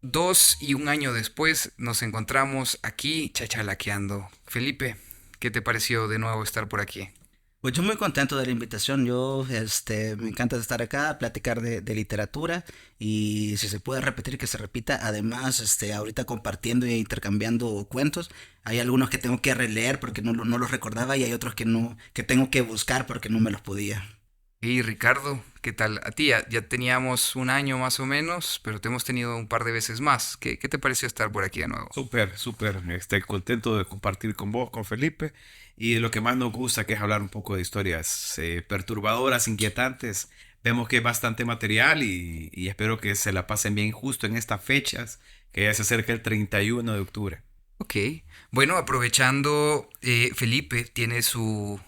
2 y un año después nos encontramos aquí chachalaqueando. Felipe, ¿qué te pareció de nuevo estar por aquí? Pues yo muy contento de la invitación. Yo, me encanta estar acá, platicar de literatura y si se puede repetir que se repita. Además, ahorita compartiendo e intercambiando cuentos. Hay algunos que tengo que releer porque no los recordaba y hay otros que no, que tengo que buscar porque no me los podía. Y Ricardo, ¿qué tal? A ti ya teníamos un año más o menos, pero te hemos tenido un par de veces más. ¿Qué te pareció estar por aquí de nuevo? Súper, súper. Estoy contento de compartir con vos, con Felipe. Y lo que más nos gusta, que es hablar un poco de historias perturbadoras, inquietantes. Vemos que hay bastante material y espero que se la pasen bien justo en estas fechas, que ya se acerca el 31 de octubre. Ok, bueno, aprovechando, Felipe tiene su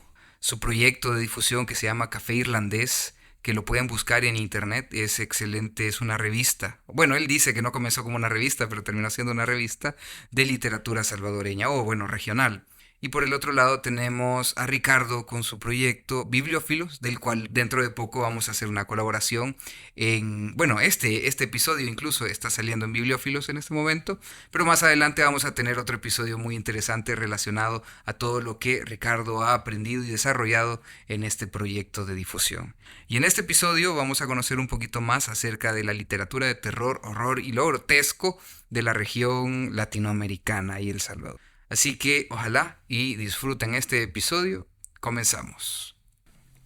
proyecto de difusión que se llama Café Irlandés, que lo pueden buscar en internet, es excelente, es una revista. Bueno, él dice que no comenzó como una revista, pero terminó siendo una revista de literatura salvadoreña, o bueno, regional. Y por el otro lado tenemos a Ricardo con su proyecto Bibliófilos, del cual dentro de poco vamos a hacer una colaboración bueno, este episodio incluso está saliendo en Bibliófilos en este momento, pero más adelante vamos a tener otro episodio muy interesante relacionado a todo lo que Ricardo ha aprendido y desarrollado en este proyecto de difusión. Y en este episodio vamos a conocer un poquito más acerca de la literatura de terror, horror y lo grotesco de la región latinoamericana y El Salvador. Así que ojalá y disfruten este episodio. Comenzamos.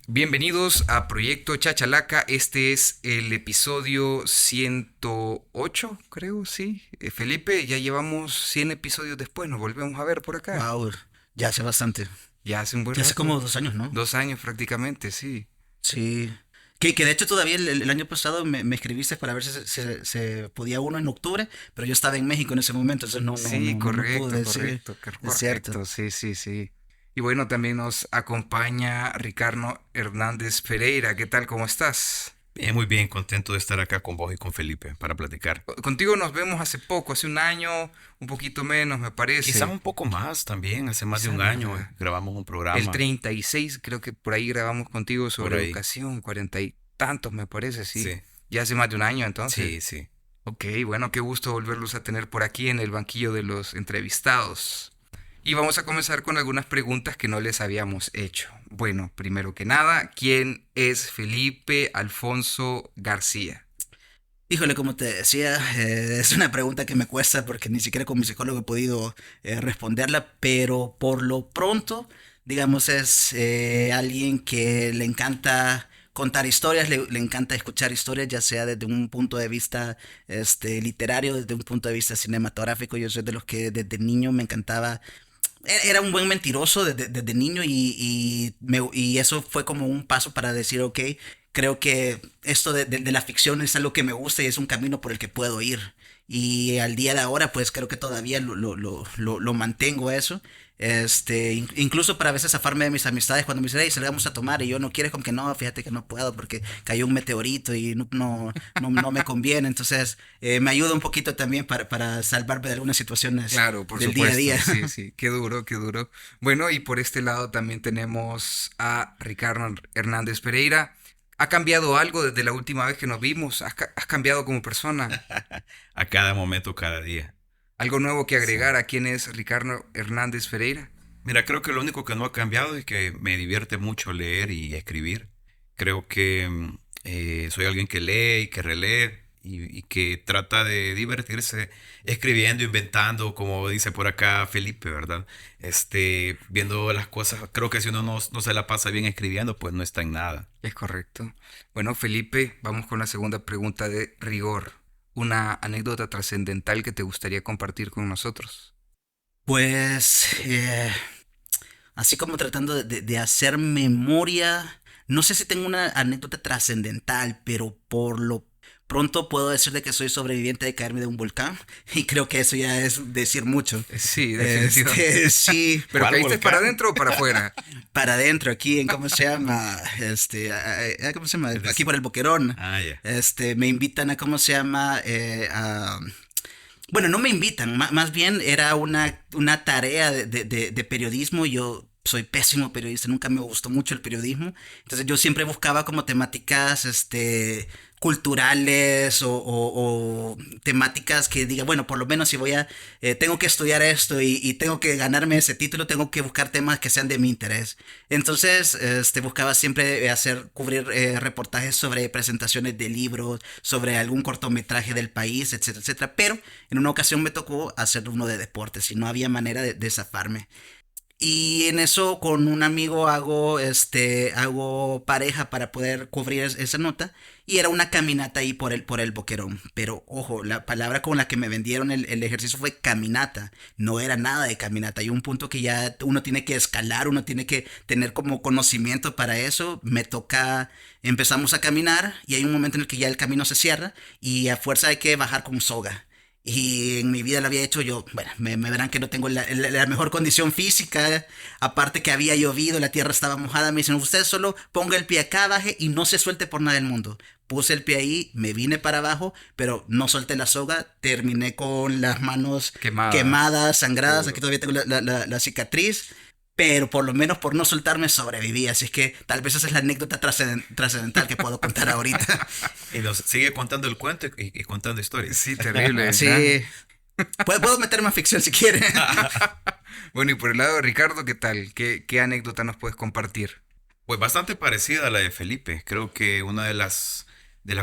Bienvenidos a Proyecto Chachalaca. Este es el episodio 108, creo, sí. Felipe, ya llevamos 100 episodios después. Nos volvemos a ver por acá. Wow, ya hace bastante. Ya hace un buen Ya hace rato. como 2 años, ¿no? 2 años prácticamente, sí. Sí. Que de hecho todavía el año pasado me escribiste para ver si se podía uno en octubre, pero yo estaba en México en ese momento, entonces Sí, no pude correcto, decir. correcto, Es cierto. correcto, sí, sí, sí. Y bueno, también nos acompaña Ricardo Hernández Pereira. ¿Qué tal? ¿Cómo estás? Bien, muy bien, contento de estar acá con vos y con Felipe para platicar. Contigo nos vemos hace poco, hace un año, un poquito menos, me Quizás parece. un poco más también, hace más de Quizás, un año ¿verdad? grabamos un El programa 36, creo que por ahí grabamos contigo por sobre ahí. educación, 40 y tantos, me parece, sí. Sí, Ya hace más de un año, entonces. sí, sí. Ok, bueno, qué gusto volverlos a tener por aquí en el banquillo de los entrevistados. Y vamos a comenzar con algunas preguntas que no les habíamos hecho. Bueno, primero que nada, ¿quién es Felipe Alfonso García? Híjole, como te decía, es una pregunta que me cuesta porque ni siquiera con mi psicólogo he podido responderla, pero por lo pronto, digamos, es alguien que le encanta contar historias, le encanta escuchar historias, ya sea desde un punto de vista literario, desde un punto de vista cinematográfico. Yo soy de los que desde niño me encantaba. Era un buen mentiroso desde niño y eso fue como un paso para decir, ok, creo que esto de la ficción es algo que me gusta y es un camino por el que puedo ir. Y al día de ahora, pues creo que todavía lo mantengo eso. Incluso para a veces zafarme de mis amistades cuando me dicen, hey, salgamos a tomar y yo no quiero, como que no, fíjate que no puedo porque cayó un meteorito y no me conviene. Entonces, me ayuda un poquito también para salvarme de algunas situaciones Claro, por del día a supuesto, día. sí, sí, qué duro, qué duro. Bueno, y por este lado también tenemos a Ricardo Hernández Pereira. ¿Ha cambiado algo desde la última vez que nos vimos? ¿Has cambiado como persona? A cada momento, cada día. ¿Algo nuevo que Sí. agregar a quién es Ricardo Hernández Pereira? Mira, creo que lo único que no ha cambiado es que me divierte mucho leer y escribir. Creo que soy alguien que lee y que relee y que trata de divertirse escribiendo, inventando, como dice por acá Felipe, ¿verdad? Viendo las cosas. Creo que si uno no se la pasa bien escribiendo, pues no está en nada. Es correcto. Bueno, Felipe, vamos con la segunda pregunta de rigor. ¿Una anécdota trascendental que te gustaría compartir con nosotros? Pues, así como tratando de hacer memoria, no sé si tengo una anécdota trascendental, pero por lo pronto puedo decir de que soy sobreviviente de caerme de un volcán y creo que eso ya es decir mucho. Sí, definitivamente. Sí, ¿Pero ¿Cuál caíste para volcán? adentro o para afuera? para adentro aquí en cómo se llama, ¿cómo se llama? El Aquí des- por el Boquerón. Ah, ya. Me invitan a cómo se llama, bueno, no me invitan, más bien era una tarea de periodismo. Yo soy pésimo periodista, nunca me gustó mucho el periodismo. Entonces yo siempre buscaba como temáticas, culturales o temáticas que diga, bueno, por lo menos si tengo que estudiar esto y tengo que ganarme ese título, tengo que buscar temas que sean de mi interés. Entonces, buscaba siempre cubrir reportajes sobre presentaciones de libros, sobre algún cortometraje del país, etcétera, etcétera. Pero en una ocasión me tocó hacer uno de deportes y no había manera de zafarme. Y en eso con un amigo hago pareja para poder cubrir esa nota. Y era una caminata ahí por el Boquerón. Pero ojo, la palabra con la que me vendieron el ejercicio fue caminata. No era nada de caminata. Hay un punto que ya uno tiene que escalar, uno tiene que tener como conocimiento para eso. Empezamos a caminar y hay un momento en el que ya el camino se cierra y a fuerza hay que bajar con soga. Y en mi vida lo había hecho yo, bueno, me verán que no tengo la mejor condición física, aparte que había llovido, la tierra estaba mojada, me dicen, usted solo ponga el pie acá, baje y no se suelte por nada del mundo. Puse el pie ahí, me vine para abajo, pero no solté la soga, terminé con las manos quemadas, sangradas, aquí todavía tengo la cicatriz, pero por lo menos por no soltarme sobreviví, así es que tal vez esa es la anécdota trascendental que puedo contar ahorita. Y nos sigue contando el cuento y contando historias. Sí, terrible. Sí. Puedo meter más ficción si quieren. Bueno, y por el lado de Ricardo, ¿qué tal? ¿Qué anécdota nos puedes compartir? Pues bastante parecida a la de Felipe. Creo que una de las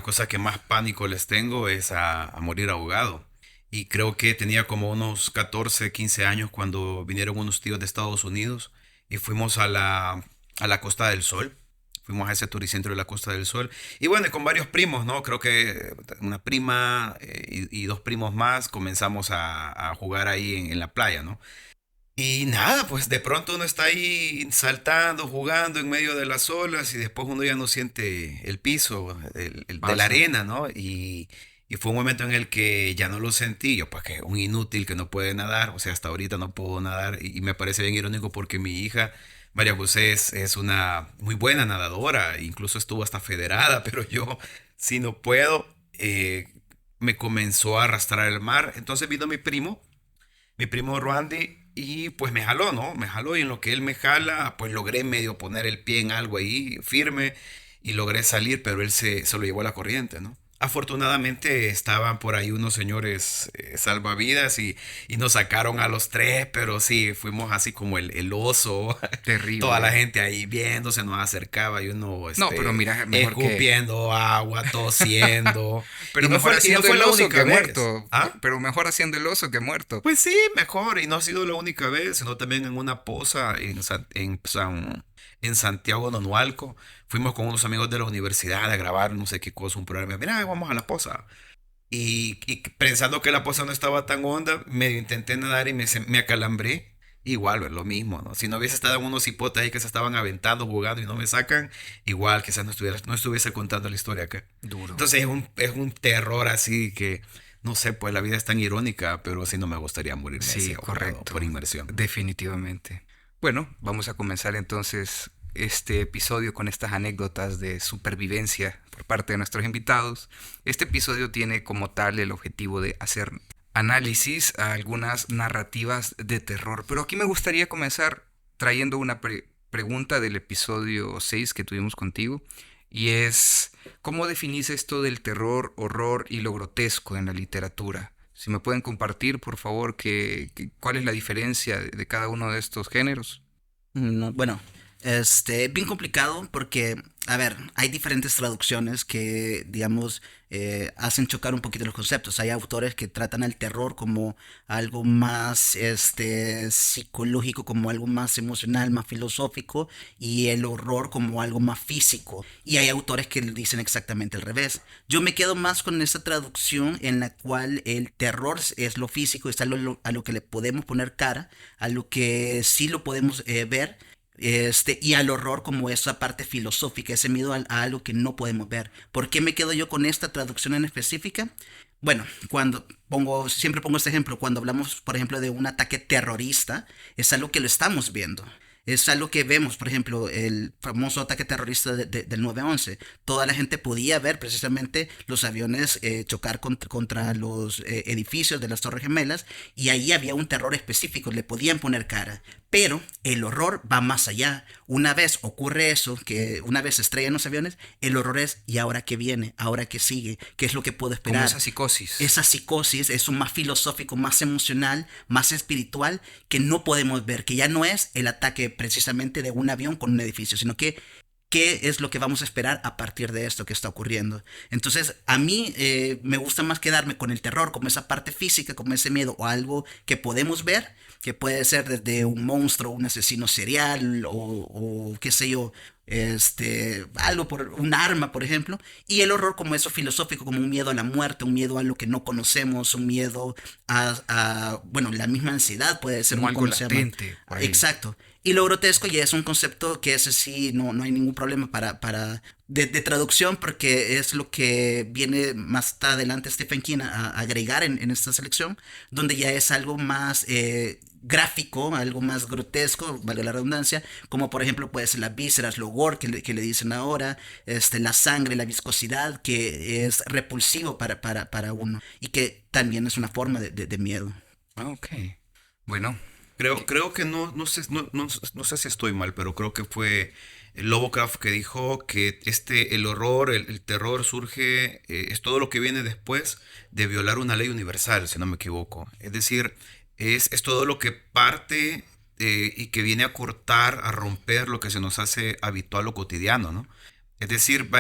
cosas que más pánico les tengo es a morir ahogado. Y creo que tenía como unos 14, 15 años cuando vinieron unos tíos de Estados Unidos y fuimos a la Costa del Sol. Fuimos a ese turicentro de la Costa del Sol. Y bueno, y con varios primos, ¿no? Creo que una prima y dos primos más comenzamos a jugar ahí en la playa, ¿no? Y nada, pues de pronto uno está ahí saltando, jugando en medio de las olas y después uno ya no siente el piso de la arena, ¿no? Y fue un momento en el que ya no lo sentí, yo pues que un inútil que no puede nadar, o sea, hasta ahorita no puedo nadar y me parece bien irónico porque mi hija, María José, es una muy buena nadadora, incluso estuvo hasta federada, pero yo si no puedo, me comenzó a arrastrar el mar, entonces vino mi primo Randy, y pues me jaló, ¿no? Me jaló y en lo que él me jala, pues logré medio poner el pie en algo ahí firme y logré salir, pero él se lo llevó a la corriente, ¿no? Afortunadamente estaban por ahí unos señores salvavidas y nos sacaron a los tres, pero sí, fuimos así como el oso, toda la Terrible. gente ahí viendo, se nos acercaba y uno No, pero mira, mejor que... escupiendo agua, tosiendo. Pero Y no mejor fue, y no haciendo fue el la oso única que vez. muerto. ¿Ah? Pero mejor haciendo el oso que muerto. Pues sí, mejor. Y no ha sido la única vez, sino también en una poza en Santiago Nonualco. Fuimos con unos amigos de la universidad a grabar no sé qué cosa, un programa. Mira, vamos a la poza. Y pensando que la poza no estaba tan honda, medio intenté nadar y me acalambré. Igual, es lo mismo, ¿no? Si no hubiese estado en unos hipotes ahí que se estaban aventando, jugando y no me sacan, igual quizás no estuviese contando la historia acá. Duro. Entonces es un terror así que, no sé, pues la vida es tan irónica, pero así no me gustaría morirme Sí, así, ahogado correcto. por inmersión. Definitivamente. Bueno, vamos a comenzar entonces este episodio con estas anécdotas de supervivencia por parte de nuestros invitados. Este episodio tiene como tal el objetivo de hacer análisis a algunas narrativas de terror. Pero aquí me gustaría comenzar trayendo una pregunta del episodio 6 que tuvimos contigo. Y es, ¿cómo definís esto del terror, horror y lo grotesco en la literatura? Si me pueden compartir, por favor, cuál es la diferencia de cada uno de estos géneros. No, bueno, es bien complicado porque, a ver, hay diferentes traducciones que, digamos, hacen chocar un poquito los conceptos. Hay autores que tratan al terror como algo más, psicológico, como algo más emocional, más filosófico, y el horror como algo más físico. Y hay autores que dicen exactamente al revés. Yo me quedo más con esa traducción en la cual el terror es lo físico, es a lo que le podemos poner cara, a lo que sí lo podemos ver. Y al horror como esa parte filosófica, ese miedo a algo que no podemos ver. ¿Por qué me quedo yo con esta traducción en específica? Bueno, siempre pongo este ejemplo, cuando hablamos, por ejemplo, de un ataque terrorista, es algo que lo estamos viendo. Es algo que vemos, por ejemplo, el famoso ataque terrorista del 9/11. Toda la gente podía ver precisamente los aviones chocar contra los edificios de las Torres Gemelas y ahí había un terror específico, le podían poner cara. Pero el horror va más allá. Una vez ocurre eso, que una vez se estrellan los aviones, el horror es, ¿y ahora qué viene? ¿Ahora qué sigue? ¿Qué es lo que puedo Como esperar? esa psicosis. Esa psicosis es un más filosófico, más emocional, más espiritual, que no podemos ver, que ya no es el ataque precisamente de un avión con un edificio, sino que qué es lo que vamos a esperar a partir de esto que está ocurriendo. Entonces, a mí me gusta más quedarme con el terror, como esa parte física, como ese miedo, o algo que podemos ver, que puede ser desde un monstruo, un asesino serial, o qué sé yo, algo por un arma, por ejemplo, y el horror como eso filosófico, como un miedo a la muerte, un miedo a lo que no conocemos, un miedo bueno, la misma ansiedad puede ser Como un, algo ¿cómo se llama? latente por ahí. Exacto. Y lo grotesco ya es un concepto que ese sí no hay ningún problema de traducción, porque es lo que viene más adelante Stephen King a agregar en esta selección, donde ya es algo más gráfico, algo más grotesco, valga la redundancia, como por ejemplo puede ser las vísceras, lo gore que le dicen ahora, la sangre, la viscosidad, que es repulsivo para uno y que también es una forma de miedo. Ah, ok. Bueno, Creo que no sé si estoy mal, pero creo que fue Lovecraft que dijo que el horror, el terror surge, es todo lo que viene después de violar una ley universal, si no me equivoco. Es decir, es todo lo que parte y que viene a cortar, a romper lo que se nos hace habitual o cotidiano, ¿no? Es decir,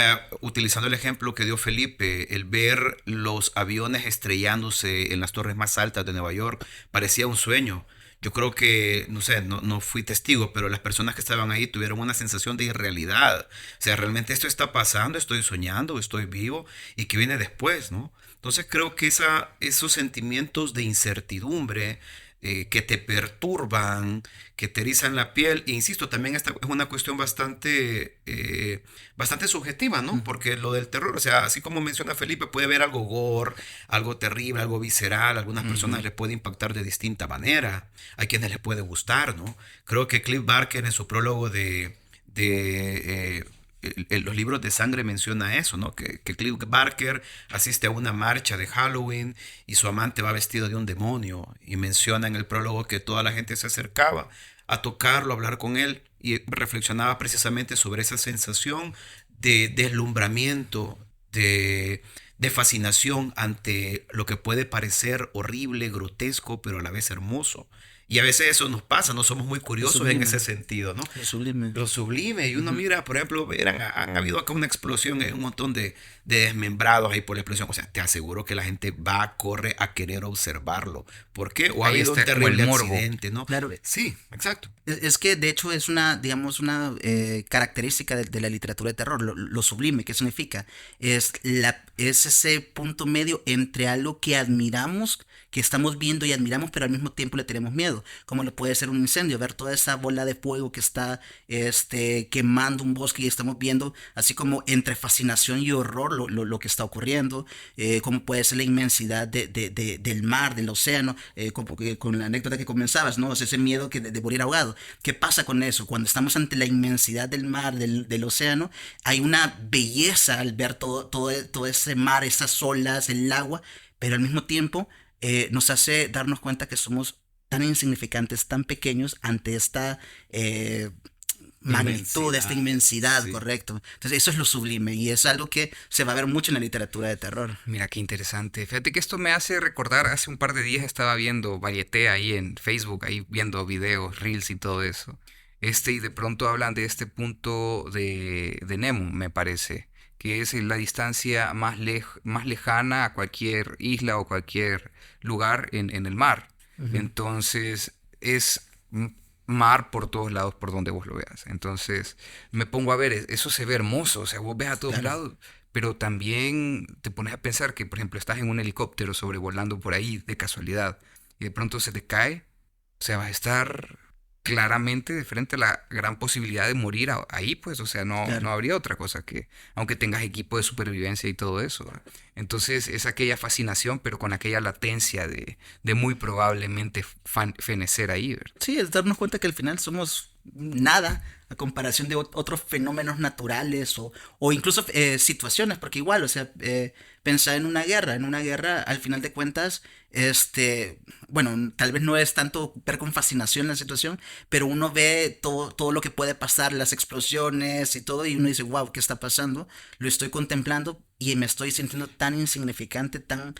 utilizando el ejemplo que dio Felipe, el ver los aviones estrellándose en las torres más altas de Nueva York parecía un sueño. Yo creo que, no sé, no fui testigo, pero las personas que estaban ahí tuvieron una sensación de irrealidad. O sea, realmente esto está pasando, estoy soñando, estoy vivo, y qué viene después, ¿no? Entonces creo que esos sentimientos de incertidumbre que te perturban, que te erizan la piel, e insisto, también esta es una cuestión bastante subjetiva, ¿no? Porque lo del terror, o sea, así como menciona Felipe, puede haber algo gore, algo terrible, algo visceral, a algunas personas les puede impactar de distinta manera, hay quienes les puede gustar, ¿no? Creo que Cliff Barker en su prólogo los libros de sangre menciona eso, ¿no? Que Cliff Barker asiste a una marcha de Halloween y su amante va vestido de un demonio, y menciona en el prólogo que toda la gente se acercaba a tocarlo, a hablar con él, y reflexionaba precisamente sobre esa sensación de deslumbramiento, de fascinación ante lo que puede parecer horrible, grotesco, pero a la vez hermoso. Y a veces eso nos pasa, no somos muy Lo curiosos en ese sublime, sentido, ¿no? lo sublime. Lo sublime. Y uno mira, por ejemplo, han habido acá una explosión, un montón de desmembrados ahí por la explosión. O sea, te aseguro que la gente corre a querer observarlo. ¿Por qué? O ha ahí habido un está como el terrible morbo. accidente, ¿no? Claro, Sí, exacto. es que de hecho es una, digamos, una característica de la literatura de terror, lo sublime. ¿Qué significa? Es ese punto medio entre algo que admiramos, que estamos viendo y admiramos, pero al mismo tiempo le tenemos miedo, como lo puede ser un incendio, ver toda esa bola de fuego que está quemando un bosque y estamos viendo así como entre fascinación y horror lo que está ocurriendo, como puede ser la inmensidad del mar, del océano, con la anécdota que comenzabas, ¿no? O sea, ese miedo de morir ahogado. ¿Qué pasa con eso? Cuando estamos ante la inmensidad del mar, del océano, hay una belleza al ver todo ese mar, esas olas, el agua, pero al mismo tiempo nos hace darnos cuenta que somos tan insignificantes, tan pequeños ante esta magnitud, esta inmensidad, Sí. correcto. Entonces eso es lo sublime y es algo que se va a ver mucho en la literatura de terror. Mira qué interesante. Fíjate que esto me hace recordar, hace un par de días estaba viendo Varieté ahí en Facebook, ahí viendo videos, reels y todo eso. Y de pronto hablan de este punto de Nemo, me parece, que es la distancia más lejana a cualquier isla o cualquier lugar en el mar. Ujú. Entonces es mar por todos lados por donde vos lo veas. Entonces me pongo a ver, eso se ve hermoso, o sea, vos ves a todos Claro. lados, pero también te pones a pensar que, por ejemplo, estás en un helicóptero sobrevolando por ahí de casualidad y de pronto se te cae, o sea, vas a estar claramente de frente a la gran posibilidad de morir ahí, pues, o sea, no Claro. habría otra cosa que, aunque tengas equipo de supervivencia y todo eso. Entonces es aquella fascinación, pero con aquella latencia de muy probablemente fenecer ahí, ¿verdad? Sí, es darnos cuenta que al final somos nada a comparación de otros fenómenos naturales o incluso situaciones, porque igual, o sea, pensar en una guerra, al final de cuentas, bueno, tal vez no es tanto ver con fascinación la situación, pero uno ve todo lo que puede pasar, las explosiones y todo, y uno dice, wow, ¿qué está pasando? Lo estoy contemplando y me estoy sintiendo tan insignificante, tan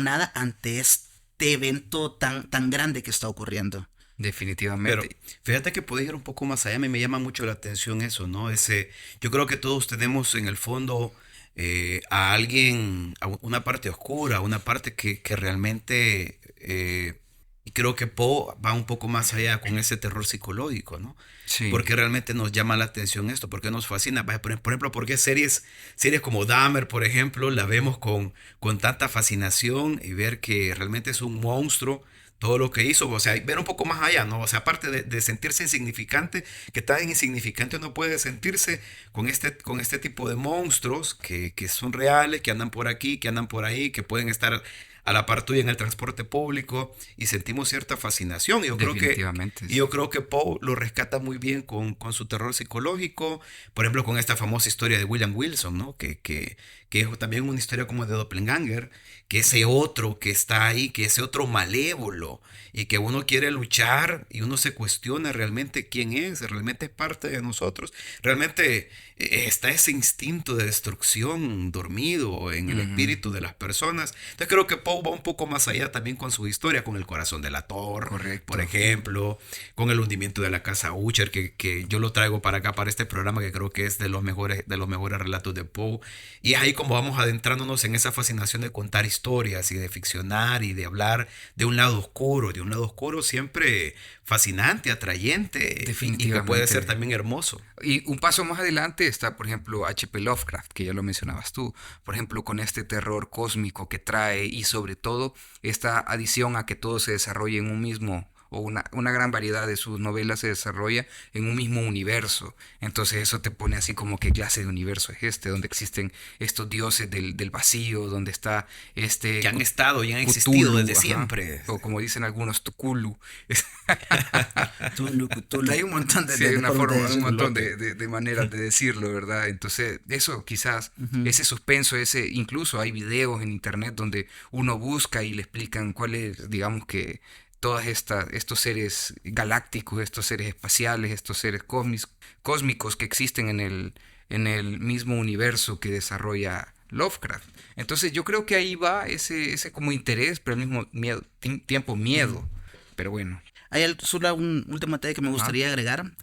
nada ante este evento tan grande que está ocurriendo. Pero Definitivamente. fíjate que puede ir un poco más allá, a mí me llama mucho la atención eso, ¿no? Yo creo que todos tenemos en el fondo a alguien, una parte oscura, una parte que realmente, y creo que Poe va un poco más allá con ese terror psicológico, ¿no? Sí, Porque realmente nos llama la atención esto, porque nos fascina. Vaya, por ejemplo, porque series como Dahmer, por ejemplo, la vemos con tanta fascinación y ver que realmente es un monstruo todo lo que hizo, o sea, ver un poco más allá, ¿no? O sea, aparte de sentirse insignificante, que tan insignificante uno puede sentirse con este tipo de monstruos que son reales, que andan por aquí, que andan por ahí, que pueden estar a la par tuya en el transporte público y sentimos cierta fascinación. definitivamente, Y sí. yo creo que Poe lo rescata muy bien con su terror psicológico, por ejemplo, con esta famosa historia de William Wilson, ¿no? Que es también una historia como de Doppelganger, que ese otro que está ahí, que ese otro malévolo, y que uno quiere luchar y uno se cuestiona realmente quién es, realmente es parte de nosotros, realmente está ese instinto de destrucción dormido en el Ujú, espíritu de las personas. Entonces creo que Poe va un poco más allá también con su historia, con el corazón de la Thor, por correcto. ejemplo, con el hundimiento de la casa Usher, que yo lo traigo para acá, para este programa, que creo que es de los mejores relatos de Poe. Y es ahí como vamos adentrándonos en esa fascinación de contar historias y de ficcionar y de hablar de un lado oscuro siempre fascinante, atrayente y que puede ser Definitivamente. también hermoso. Y un paso más adelante está, por ejemplo, H.P. Lovecraft, que ya lo mencionabas tú, por ejemplo, con este terror cósmico que trae y sobre todo esta adición a que todo se desarrolle en un mismo, o una gran variedad de sus novelas se desarrolla en un mismo universo. Entonces eso te pone así como qué clase de universo es este, donde existen estos dioses del vacío, donde está Que este han estado y han existido desde Cthulhu, ajá, siempre. o como dicen algunos, Tuculu. Tulu, hay un montón Sí, hay de una formas de forma, un decirlo. montón Lote. de maneras de decirlo, ¿verdad? Entonces, eso quizás, Ujú. ese suspenso, incluso hay videos en internet donde uno busca y le explican cuáles, digamos que estos seres galácticos, estos seres espaciales, estos seres cósmicos que existen en el mismo universo que desarrolla Lovecraft. Entonces, yo creo que ahí va ese como interés, pero al mismo tiempo Ujú. miedo. Pero bueno, Hay solo un último detalle que me ajá, gustaría agregar.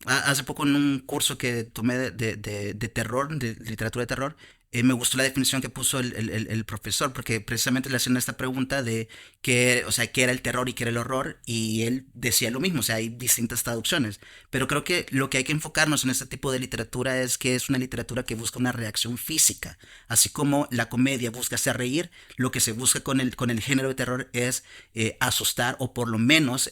Hace poco en un curso que tomé de terror, de literatura de terror, me gustó la definición que puso el profesor, porque precisamente le hacían esta pregunta de qué, o sea, qué era el terror y qué era el horror, y él decía lo mismo, o sea, hay distintas traducciones. Pero creo que lo que hay que enfocarnos en este tipo de literatura es que es una literatura que busca una reacción física. Así como la comedia busca hacer reír, lo que se busca con el género de terror es asustar o por lo menos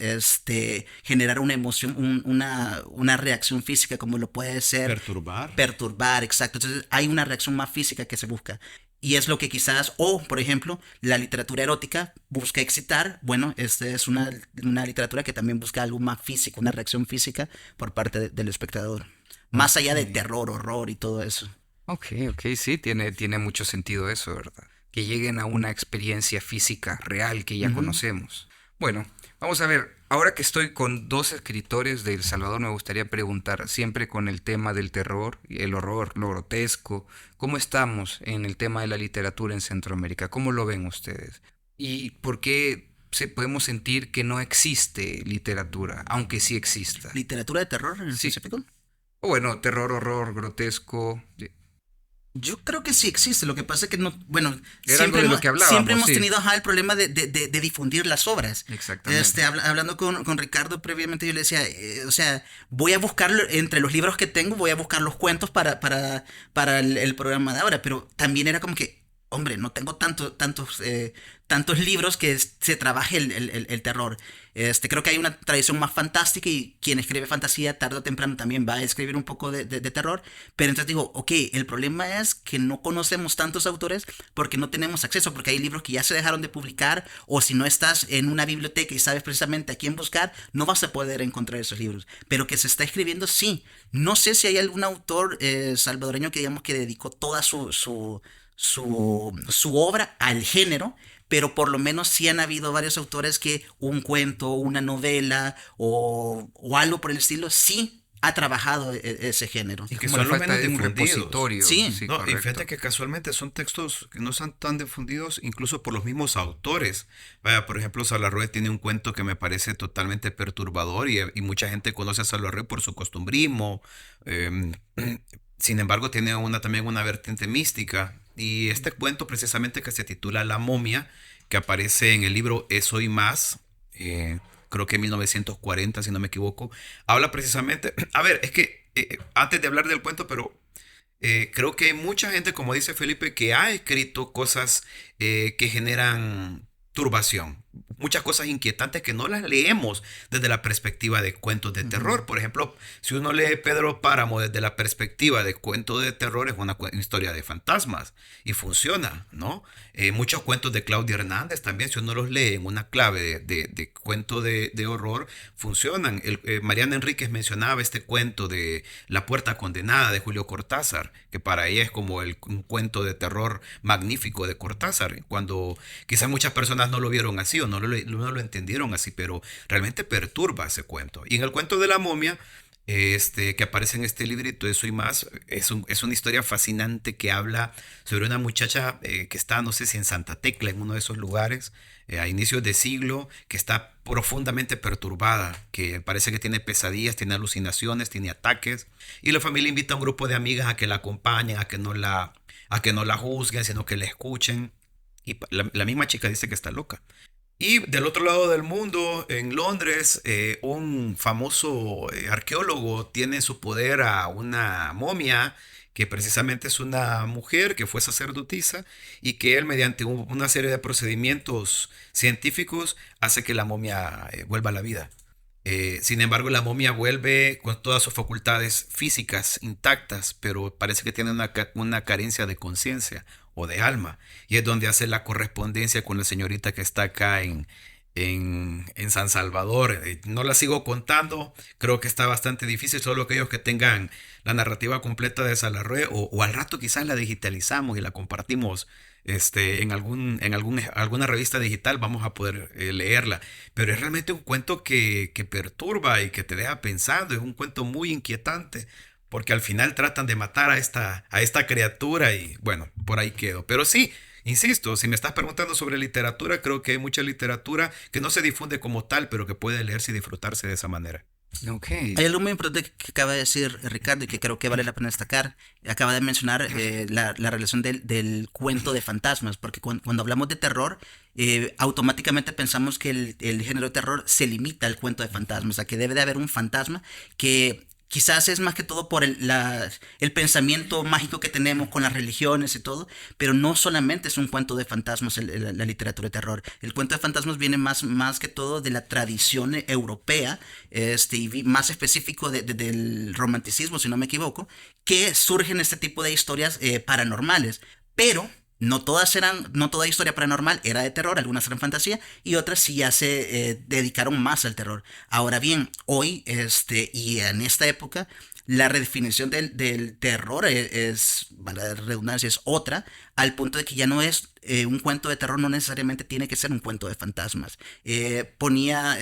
generar una emoción, una reacción física como lo puede ser Perturbar. perturbar, exacto. Entonces hay una reacción más física que se busca. Y es lo que quizás, o por ejemplo, la literatura erótica busca excitar. Bueno, esta es una literatura que también busca algo más físico, una reacción física por parte del espectador. Más ok. allá de terror, horror y todo eso. Ok, ok, sí, tiene mucho sentido eso, ¿verdad? Que lleguen a una experiencia física real que ya Ujú. conocemos. Bueno, vamos a ver, ahora que estoy con dos escritores de El Salvador, me gustaría preguntar, siempre con el tema del terror, y el horror, lo grotesco, ¿cómo estamos en el tema de la literatura en Centroamérica? ¿Cómo lo ven ustedes? ¿Y por qué podemos sentir que no existe literatura, aunque sí exista? Literatura de terror en Sí, específico. o bueno, terror, horror, grotesco, Yo creo que sí existe, lo que pasa es que no, bueno, era algo de lo que siempre hablábamos, hemos sí. tenido el problema de difundir las obras. Exactamente. Hablando con Ricardo previamente, yo le decía, o sea, voy a buscar entre los libros que tengo, voy a buscar los cuentos para el programa de ahora, pero también era como que hombre, no tengo tantos libros que se trabaje el terror. Creo que hay una tradición más fantástica y quien escribe fantasía tarde o temprano también va a escribir un poco de terror. Pero entonces digo, ok, el problema es que no conocemos tantos autores porque no tenemos acceso, porque hay libros que ya se dejaron de publicar, o si no estás en una biblioteca y sabes precisamente a quién buscar, no vas a poder encontrar esos libros. Pero que se está escribiendo, sí. No sé si hay algún autor salvadoreño que digamos que dedicó toda su obra al género, pero por lo menos sí han habido varios autores que un cuento, una novela o algo por el estilo, sí ha trabajado ese género. Y Es que como la son los falta menos de un difundidos. repositorio. Sí. Sí, No, y correcto. fíjate que casualmente son textos que no son tan difundidos incluso por los mismos autores. Vaya, por ejemplo, Salarroé tiene un cuento que me parece totalmente perturbador y mucha gente conoce a Salarroé por su costumbrismo. em, Sin embargo, tiene también una vertiente mística. Y este cuento precisamente que se titula La momia, que aparece en el libro Eso y más, creo que en 1940, si no me equivoco, habla precisamente, a ver, es que antes de hablar del cuento, pero creo que hay mucha gente, como dice Felipe, que ha escrito cosas que generan turbación. Muchas cosas inquietantes que no las leemos desde la perspectiva de cuentos de terror. Por ejemplo, si uno lee Pedro Páramo desde la perspectiva de cuentos de terror, es una historia de fantasmas y funciona, ¿no? Muchos cuentos de Claudia Hernández también, si uno los lee en una clave de cuento de horror, funcionan. Mariana Enríquez mencionaba este cuento de La puerta condenada de Julio Cortázar, que para ella es como un cuento de terror magnífico de Cortázar, cuando quizás muchas personas no lo vieron así o no lo entendieron así, pero realmente perturba ese cuento. Y en el cuento de la momia, que aparece en este librito, Eso y más, es una historia fascinante que habla sobre una muchacha que está, no sé si en Santa Tecla, en uno de esos lugares, a inicios de siglo, que está profundamente perturbada, que parece que tiene pesadillas, tiene alucinaciones, tiene ataques, y la familia invita a un grupo de amigas a que la acompañen, a que no la juzguen, sino que la escuchen. Y la misma chica dice que está loca. Y del otro lado del mundo, en Londres, un famoso arqueólogo tiene en su poder a una momia que precisamente es una mujer que fue sacerdotisa y que él mediante una serie de procedimientos científicos hace que la momia vuelva a la vida. Sin embargo, la momia vuelve con todas sus facultades físicas intactas, pero parece que tiene una carencia de conciencia o de alma. Y es donde hace la correspondencia con la señorita que está acá en San Salvador. No la sigo contando, creo que está bastante difícil, solo aquellos que tengan la narrativa completa de Salarrué o al rato quizás la digitalizamos y la compartimos alguna revista digital, vamos a poder leerla. Pero es realmente un cuento que perturba y que te deja pensando, es un cuento muy inquietante. Porque al final tratan de matar a esta criatura y bueno, por ahí quedo. Pero sí, insisto, si me estás preguntando sobre literatura, creo que hay mucha literatura que no se difunde como tal, pero que puede leerse y disfrutarse de esa manera. Ok. Hay algo muy importante que acaba de decir Ricardo y que creo que vale la pena destacar. Acaba de mencionar la relación del cuento de fantasmas, porque cuando hablamos de terror, automáticamente pensamos que el género de terror se limita al cuento de fantasmas, o sea, que debe de haber un fantasma que quizás es más que todo por el pensamiento mágico que tenemos con las religiones y todo, pero no solamente es un cuento de fantasmas la literatura de terror. El cuento de fantasmas viene más que todo de la tradición europea, y más específico del romanticismo, si no me equivoco, que surgen este tipo de historias paranormales. Pero no toda historia paranormal era de terror, algunas eran fantasía y otras sí ya se dedicaron más al terror. Ahora bien, hoy y en esta época, la redefinición del terror valga la redundancia, es otra, al punto de que ya no es un cuento de terror, no necesariamente tiene que ser un cuento de fantasmas. Ponía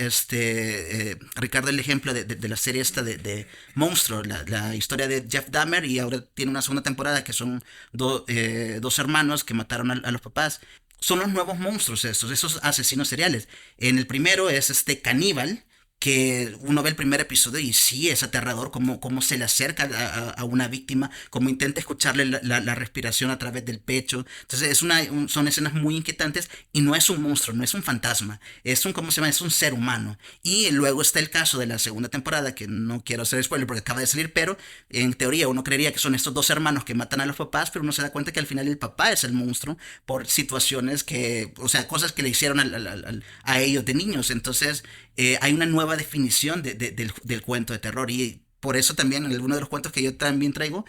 Ricardo el ejemplo de la serie esta de Monstruo, la historia de Jeff Dahmer, y ahora tiene una segunda temporada que son dos hermanos que mataron a los papás. Son los nuevos monstruos esos asesinos seriales. En el primero es este caníbal que uno ve el primer episodio y sí, es aterrador cómo se le acerca a una víctima, cómo intenta escucharle la respiración a través del pecho. Entonces son escenas muy inquietantes y no es un monstruo, no es un fantasma, es un, ¿cómo se llama? Es un ser humano. Y luego está el caso de la segunda temporada, que no quiero hacer spoiler porque acaba de salir, pero en teoría uno creería que son estos dos hermanos que matan a los papás, pero uno se da cuenta que al final el papá es el monstruo por situaciones que, o sea, cosas que le hicieron a ellos de niños. Entonces hay una nueva definición del cuento de terror y por eso también en algunos de los cuentos que yo también traigo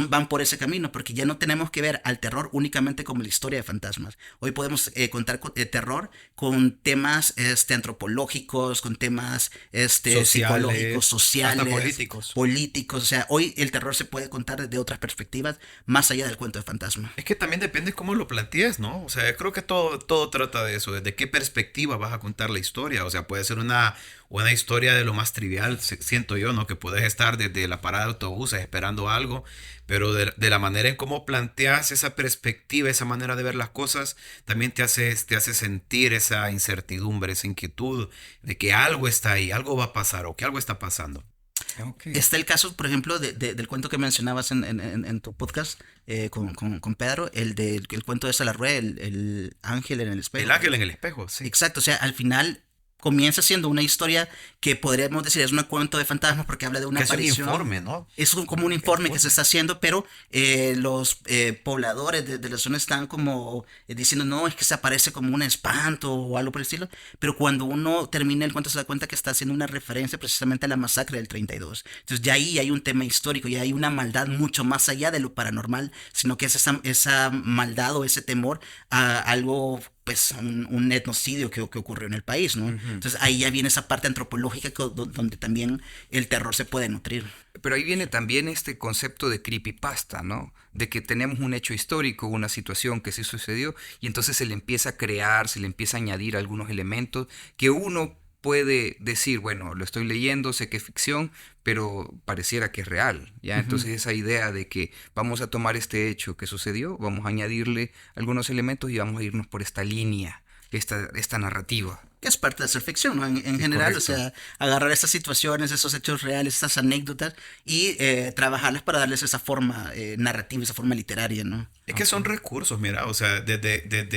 van por ese camino, porque ya no tenemos que ver al terror únicamente como la historia de fantasmas. Hoy podemos contar terror con temas antropológicos, con temas psicológicos, sociales, hasta políticos. políticos. O sea, hoy el terror se puede contar desde otras perspectivas más allá del cuento de fantasma. Es que también depende cómo lo plantees, ¿no? O sea, creo que todo trata de eso, desde qué perspectiva vas a contar la historia. O sea, puede ser una historia de lo más trivial, siento yo, ¿no? Que puedes estar desde la parada de autobuses esperando algo, pero de la manera en cómo planteas esa perspectiva, esa manera de ver las cosas, también te hace sentir esa incertidumbre, esa inquietud de que algo está ahí, algo va a pasar o que algo está pasando. Okay. Está el caso, por ejemplo, del cuento que mencionabas en tu podcast con Pedro, el cuento de Salarrué, el ángel en el espejo. El ángel en el espejo, sí. Exacto, o sea, al final comienza siendo una historia que podríamos decir es un cuento de fantasmas porque habla de una aparición. Es un informe, ¿no? Es como un informe que se está haciendo, pero los pobladores de la zona están como diciendo, no, es que se aparece como un espanto o algo por el estilo, pero cuando uno termina el cuento se da cuenta que está haciendo una referencia precisamente a la masacre del 32. Entonces ya ahí hay un tema histórico, ya hay una maldad mucho más allá de lo paranormal, sino que es esa maldad o ese temor a algo, pues un etnocidio que ocurrió en el país, ¿no? Entonces ahí ya viene esa parte antropológica donde también el terror se puede nutrir. Pero ahí viene también este concepto de creepypasta, ¿no? De que tenemos un hecho histórico, una situación que sí sucedió, y entonces se le empieza a crear, se le empieza a añadir algunos elementos que uno puede decir, bueno, lo estoy leyendo, sé que es ficción, pero pareciera que es real, ¿ya? Entonces esa idea de que vamos a tomar este hecho que sucedió, vamos a añadirle algunos elementos y vamos a irnos por esta línea, esta narrativa. Que es parte de hacer ficción, ¿no? En general, Correcto. o sea, agarrar estas situaciones, esos hechos reales, estas anécdotas y trabajarlas para darles esa forma narrativa, esa forma literaria, ¿no? Es que son recursos, mira, o sea,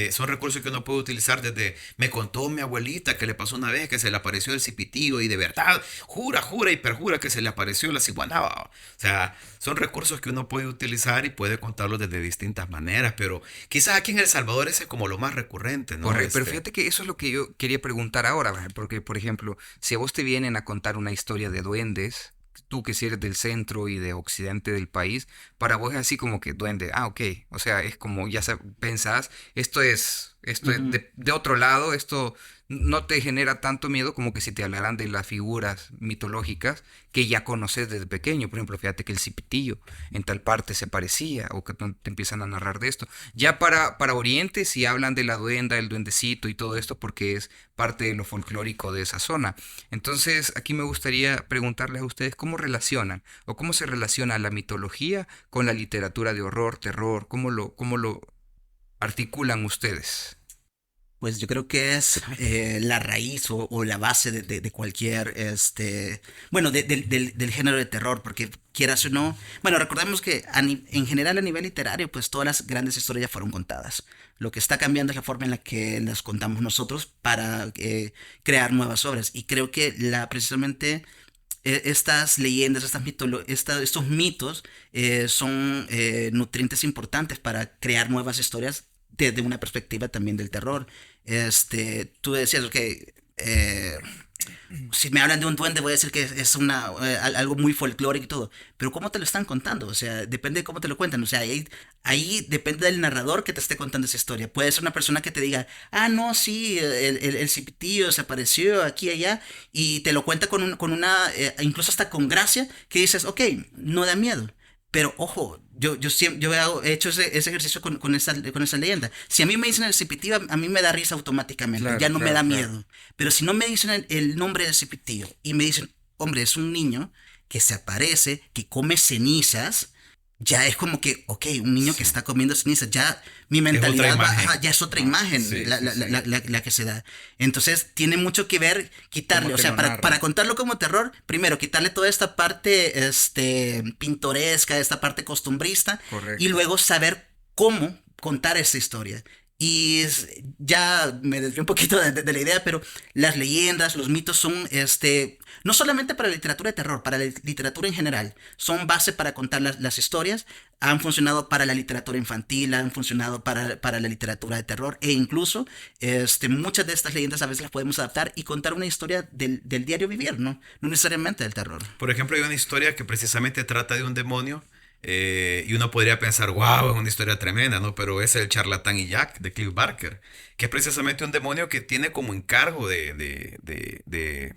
son recursos que uno puede utilizar desde, me contó mi abuelita que le pasó una vez que se le apareció el cipitío y de verdad, jura y perjura que se le apareció la ciguanaba. O sea, son recursos que uno puede utilizar y puede contarlos desde distintas maneras, pero quizás aquí en El Salvador ese es como lo más recurrente, ¿no? Correcto, pero fíjate que eso es lo que yo quería preguntar ahora, porque, por ejemplo, si a vos te vienen a contar una historia de duendes, tú que si eres del centro y de occidente del país, para vos es así como que duende, ok, o sea, es como ya pensás, esto es de otro lado, esto no te genera tanto miedo como que si te hablaran de las figuras mitológicas que ya conoces desde pequeño. Por ejemplo, fíjate que el cipitillo en tal parte se parecía, o que te empiezan a narrar de esto. Ya para Oriente sí hablan de la duenda, el duendecito y todo esto porque es parte de lo folclórico de esa zona. Entonces, aquí me gustaría preguntarles a ustedes cómo relacionan o cómo se relaciona la mitología con la literatura de horror, terror, cómo lo articulan ustedes. Pues yo creo que es la raíz o la base de cualquier, bueno, del género de terror, porque quieras o no, bueno, recordemos que en general a nivel literario, pues todas las grandes historias ya fueron contadas. Lo que está cambiando es la forma en la que las contamos nosotros para crear nuevas obras. Y creo que precisamente estas leyendas, estos mitos son nutrientes importantes para crear nuevas historias desde una perspectiva también del terror. Tú decías, ok, si me hablan de un duende voy a decir que es algo muy folclórico y todo, pero ¿cómo te lo están contando? O sea, depende de cómo te lo cuentan, o sea, ahí depende del narrador que te esté contando esa historia. Puede ser una persona que te diga, no, sí, el cipitío se apareció aquí y allá, y te lo cuenta con una, incluso hasta con gracia, que dices, ok, no da miedo. Pero ojo, he hecho ese ejercicio con esa leyenda. Si a mí me dicen el cipitío, a mí me da risa automáticamente, Claro, ya no me claro, da claro. miedo. Pero si no me dicen el nombre del cipitío y me dicen, hombre, es un niño que se aparece, que come cenizas, ya es como que, ok, un niño que Sí. está comiendo ceniza, ya mi Es otra mentalidad va, imagen. ajá, ya es otra imagen Sí, la, sí, la, sí. la, la que se da. Entonces tiene mucho que ver ¿Cómo quitarle, o te sea, lo para narran? contarlo como terror, primero quitarle toda esta parte pintoresca, esta parte costumbrista, y Correcto. luego saber cómo contar esa historia. Ya me desvié un poquito de la idea, pero las leyendas, los mitos son, no solamente para la literatura de terror, para la literatura en general, son base para contar las historias, han funcionado para la literatura infantil, han funcionado para la literatura de terror, e incluso muchas de estas leyendas a veces las podemos adaptar y contar una historia del diario vivir, ¿no? No necesariamente del terror. Por ejemplo, hay una historia que precisamente trata de un demonio y uno podría pensar, wow, es una historia tremenda, ¿no? Pero es el charlatán y Jack de Clive Barker, que es precisamente un demonio que tiene como encargo de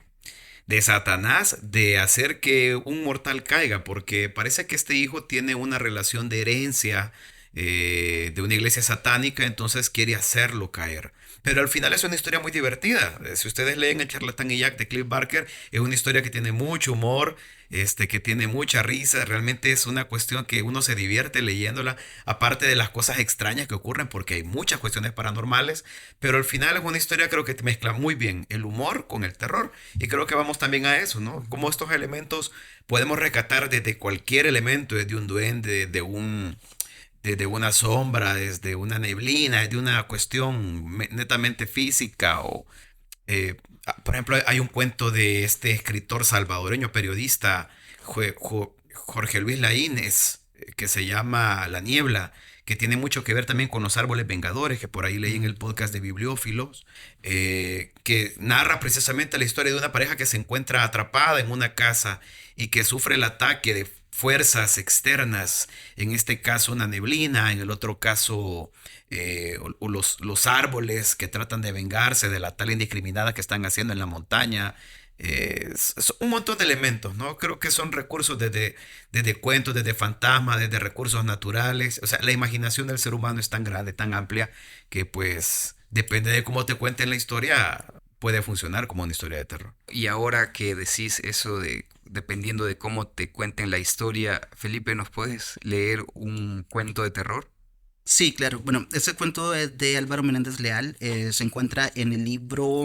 Satanás de hacer que un mortal caiga, porque parece que este hijo tiene una relación de herencia de una iglesia satánica, entonces quiere hacerlo caer. Pero al final es una historia muy divertida. Si ustedes leen El charlatán y Jack de Clive Barker, es una historia que tiene mucho humor, que tiene mucha risa. Realmente es una cuestión que uno se divierte leyéndola, aparte de las cosas extrañas que ocurren, porque hay muchas cuestiones paranormales. Pero al final es una historia creo que mezcla muy bien el humor con el terror. Y creo que vamos también a eso, ¿no? Como estos elementos podemos rescatar desde cualquier elemento, desde un duende, desde una sombra, desde una neblina, desde una cuestión netamente física o por ejemplo, hay un cuento de este escritor salvadoreño, periodista, Jorge Luis Laínez, que se llama La Niebla, que tiene mucho que ver también con los árboles vengadores, que por ahí leí en el podcast de Bibliófilos, que narra precisamente la historia de una pareja que se encuentra atrapada en una casa y que sufre el ataque de fuerzas externas, en este caso una neblina, en el otro caso o los árboles que tratan de vengarse de la tala indiscriminada que están haciendo en la montaña. Es un montón de elementos, ¿no? Creo que son recursos desde cuentos, desde fantasmas, desde recursos naturales. O sea, la imaginación del ser humano es tan grande, tan amplia, que pues depende de cómo te cuenten la historia, puede funcionar como una historia de terror. Y ahora que decís eso de dependiendo de cómo te cuenten la historia, Felipe, ¿nos puedes leer un cuento de terror? Sí, claro. Bueno, ese cuento es de Álvaro Menéndez Leal. Se encuentra en el libro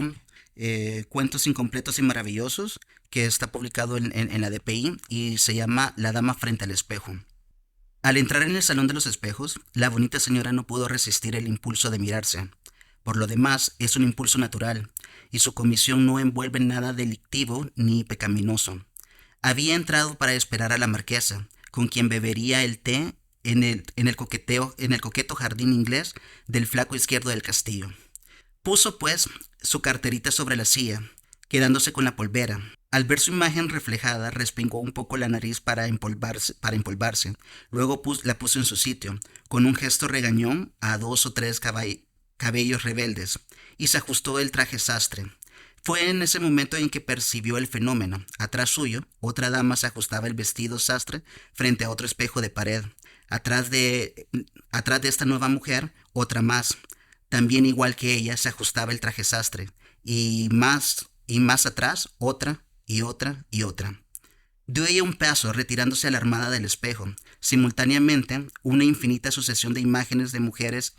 Cuentos Incompletos y Maravillosos, que está publicado en la DPI y se llama La Dama frente al espejo. Al entrar en el salón de los espejos, la bonita señora no pudo resistir el impulso de mirarse. Por lo demás, es un impulso natural, y su comisión no envuelve nada delictivo ni pecaminoso. Había entrado para esperar a la marquesa, con quien bebería el té en el coqueto jardín inglés del flaco izquierdo del castillo. Puso, pues, su carterita sobre la silla, quedándose con la polvera. Al ver su imagen reflejada, respingó un poco la nariz para empolvarse. Luego la puso en su sitio, con un gesto regañón a dos o tres cabellos rebeldes, y se ajustó el traje sastre. Fue en ese momento en que percibió el fenómeno. Atrás suyo, otra dama se ajustaba el vestido sastre frente a otro espejo de pared. Atrás de, atrás de esta nueva mujer, otra más. También igual que ella, se ajustaba el traje sastre. Y más atrás, otra, y otra, y otra. Dio ella un paso, retirándose alarmada del espejo. Simultáneamente, una infinita sucesión de imágenes de mujeres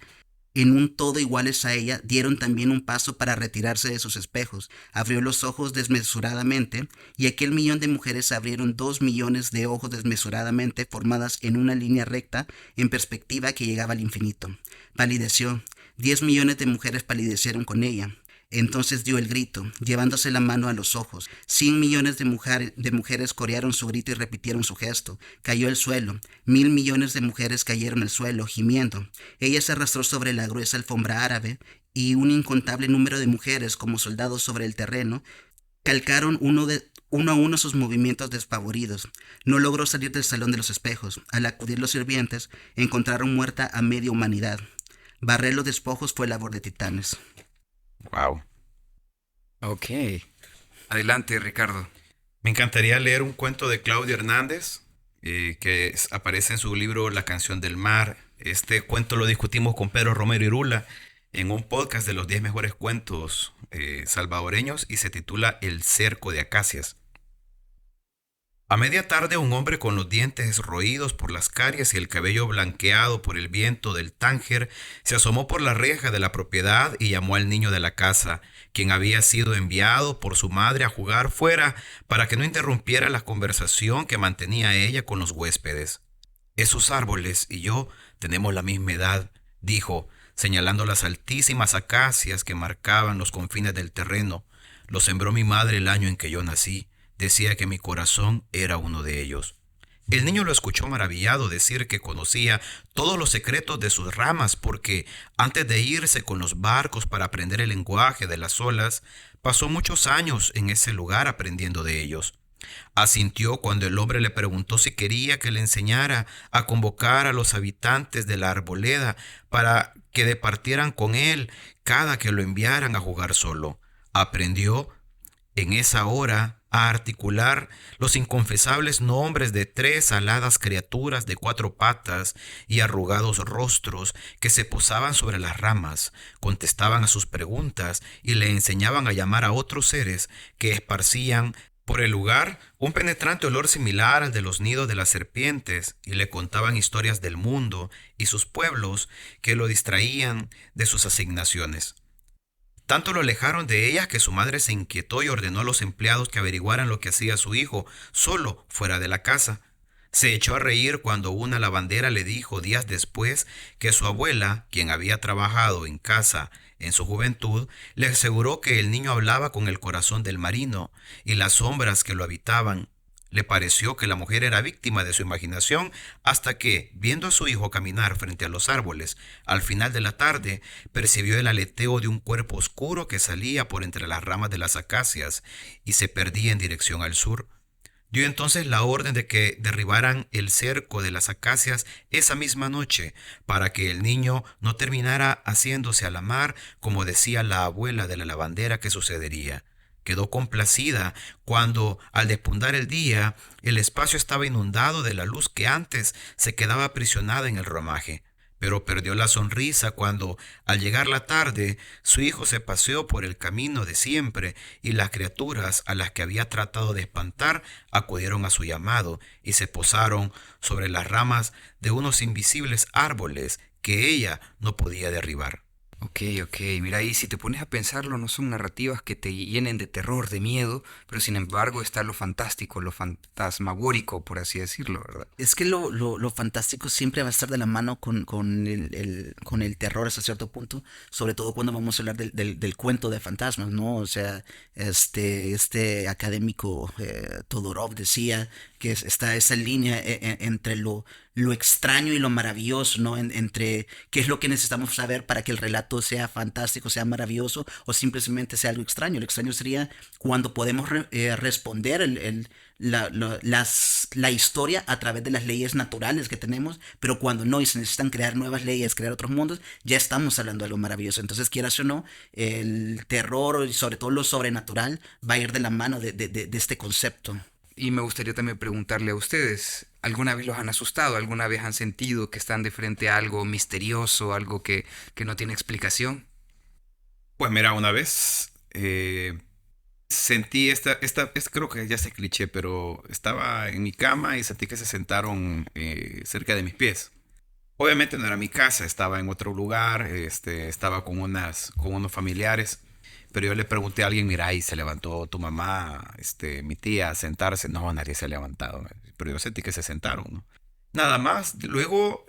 en un todo iguales a ella, dieron también un paso para retirarse de sus espejos. Abrió los ojos desmesuradamente, y aquel millón de mujeres abrieron 2 millones de ojos desmesuradamente, formadas en una línea recta, en perspectiva que llegaba al infinito. Palideció. 10 millones de mujeres palidecieron con ella. Entonces dio el grito, llevándose la mano a los ojos. 100 millones de mujeres corearon su grito y repitieron su gesto. Cayó al suelo. 1.000 millones de mujeres cayeron al suelo, gimiendo. Ella se arrastró sobre la gruesa alfombra árabe, y un incontable número de mujeres, como soldados sobre el terreno, calcaron uno a uno sus movimientos despavoridos. No logró salir del salón de los espejos. Al acudir los sirvientes, encontraron muerta a media humanidad. Barrer los despojos fue labor de titanes. Wow. Ok. Adelante, Ricardo. Me encantaría leer un cuento de Claudio Hernández aparece en su libro La canción del mar. Este cuento lo discutimos con Pedro Romero Irula en un podcast de los 10 mejores cuentos salvadoreños y se titula El cerco de acacias. A media tarde un hombre con los dientes roídos por las caries y el cabello blanqueado por el viento del Tánger se asomó por la reja de la propiedad y llamó al niño de la casa, quien había sido enviado por su madre a jugar fuera para que no interrumpiera la conversación que mantenía ella con los huéspedes. Esos árboles y yo tenemos la misma edad, dijo, señalando las altísimas acacias que marcaban los confines del terreno. Los sembró mi madre el año en que yo nací. Decía que mi corazón era uno de ellos. El niño lo escuchó maravillado decir que conocía todos los secretos de sus ramas porque antes de irse con los barcos para aprender el lenguaje de las olas, pasó muchos años en ese lugar aprendiendo de ellos. Asintió cuando el hombre le preguntó si quería que le enseñara a convocar a los habitantes de la arboleda para que departieran con él cada que lo enviaran a jugar solo. Aprendió en esa hora a articular los inconfesables nombres de 3 aladas criaturas de 4 patas y arrugados rostros que se posaban sobre las ramas, contestaban a sus preguntas y le enseñaban a llamar a otros seres que esparcían por el lugar un penetrante olor similar al de los nidos de las serpientes y le contaban historias del mundo y sus pueblos que lo distraían de sus asignaciones. Tanto lo alejaron de ellas que su madre se inquietó y ordenó a los empleados que averiguaran lo que hacía su hijo, solo fuera de la casa. Se echó a reír cuando una lavandera le dijo días después que su abuela, quien había trabajado en casa en su juventud, le aseguró que el niño hablaba con el corazón del marino y las sombras que lo habitaban. Le pareció que la mujer era víctima de su imaginación hasta que, viendo a su hijo caminar frente a los árboles, al final de la tarde, percibió el aleteo de un cuerpo oscuro que salía por entre las ramas de las acacias y se perdía en dirección al sur. Dio entonces la orden de que derribaran el cerco de las acacias esa misma noche, para que el niño no terminara haciéndose a la mar, como decía la abuela de la lavandera que sucedería. Quedó complacida cuando, al despuntar el día, el espacio estaba inundado de la luz que antes se quedaba aprisionada en el ramaje. Pero perdió la sonrisa cuando, al llegar la tarde, su hijo se paseó por el camino de siempre y las criaturas a las que había tratado de espantar acudieron a su llamado y se posaron sobre las ramas de unos invisibles árboles que ella no podía derribar. Ok, mira, y si te pones a pensarlo, no son narrativas que te llenen de terror, de miedo, pero sin embargo está lo fantástico, lo fantasmagórico, por así decirlo, ¿verdad? Es que lo fantástico siempre va a estar de la mano con con el terror hasta cierto punto, sobre todo cuando vamos a hablar del cuento de fantasmas, ¿no? O sea, este académico Todorov decía que está esa línea entre lo extraño y lo maravilloso, ¿no? Entre qué es lo que necesitamos saber para que el relato sea fantástico, sea maravilloso o simplemente sea algo extraño. Lo extraño sería cuando podemos responder la historia a través de las leyes naturales que tenemos, pero cuando no y se necesitan crear nuevas leyes, crear otros mundos, ya estamos hablando de algo maravilloso. Entonces, quieras o no, el terror y sobre todo lo sobrenatural va a ir de la mano de este concepto. Y me gustaría también preguntarle a ustedes, ¿alguna vez los han asustado? ¿Alguna vez han sentido que están de frente a algo misterioso, algo que no tiene explicación? Pues mira, una vez sentí creo que ya es cliché, pero estaba en mi cama y sentí que se sentaron cerca de mis pies. Obviamente no era mi casa, estaba en otro lugar, estaba con unos familiares. Pero yo le pregunté a alguien, mira, y se levantó tu mamá, mi tía, a sentarse. No, nadie se ha levantado. Pero yo sentí que se sentaron, ¿no? Nada más. Luego,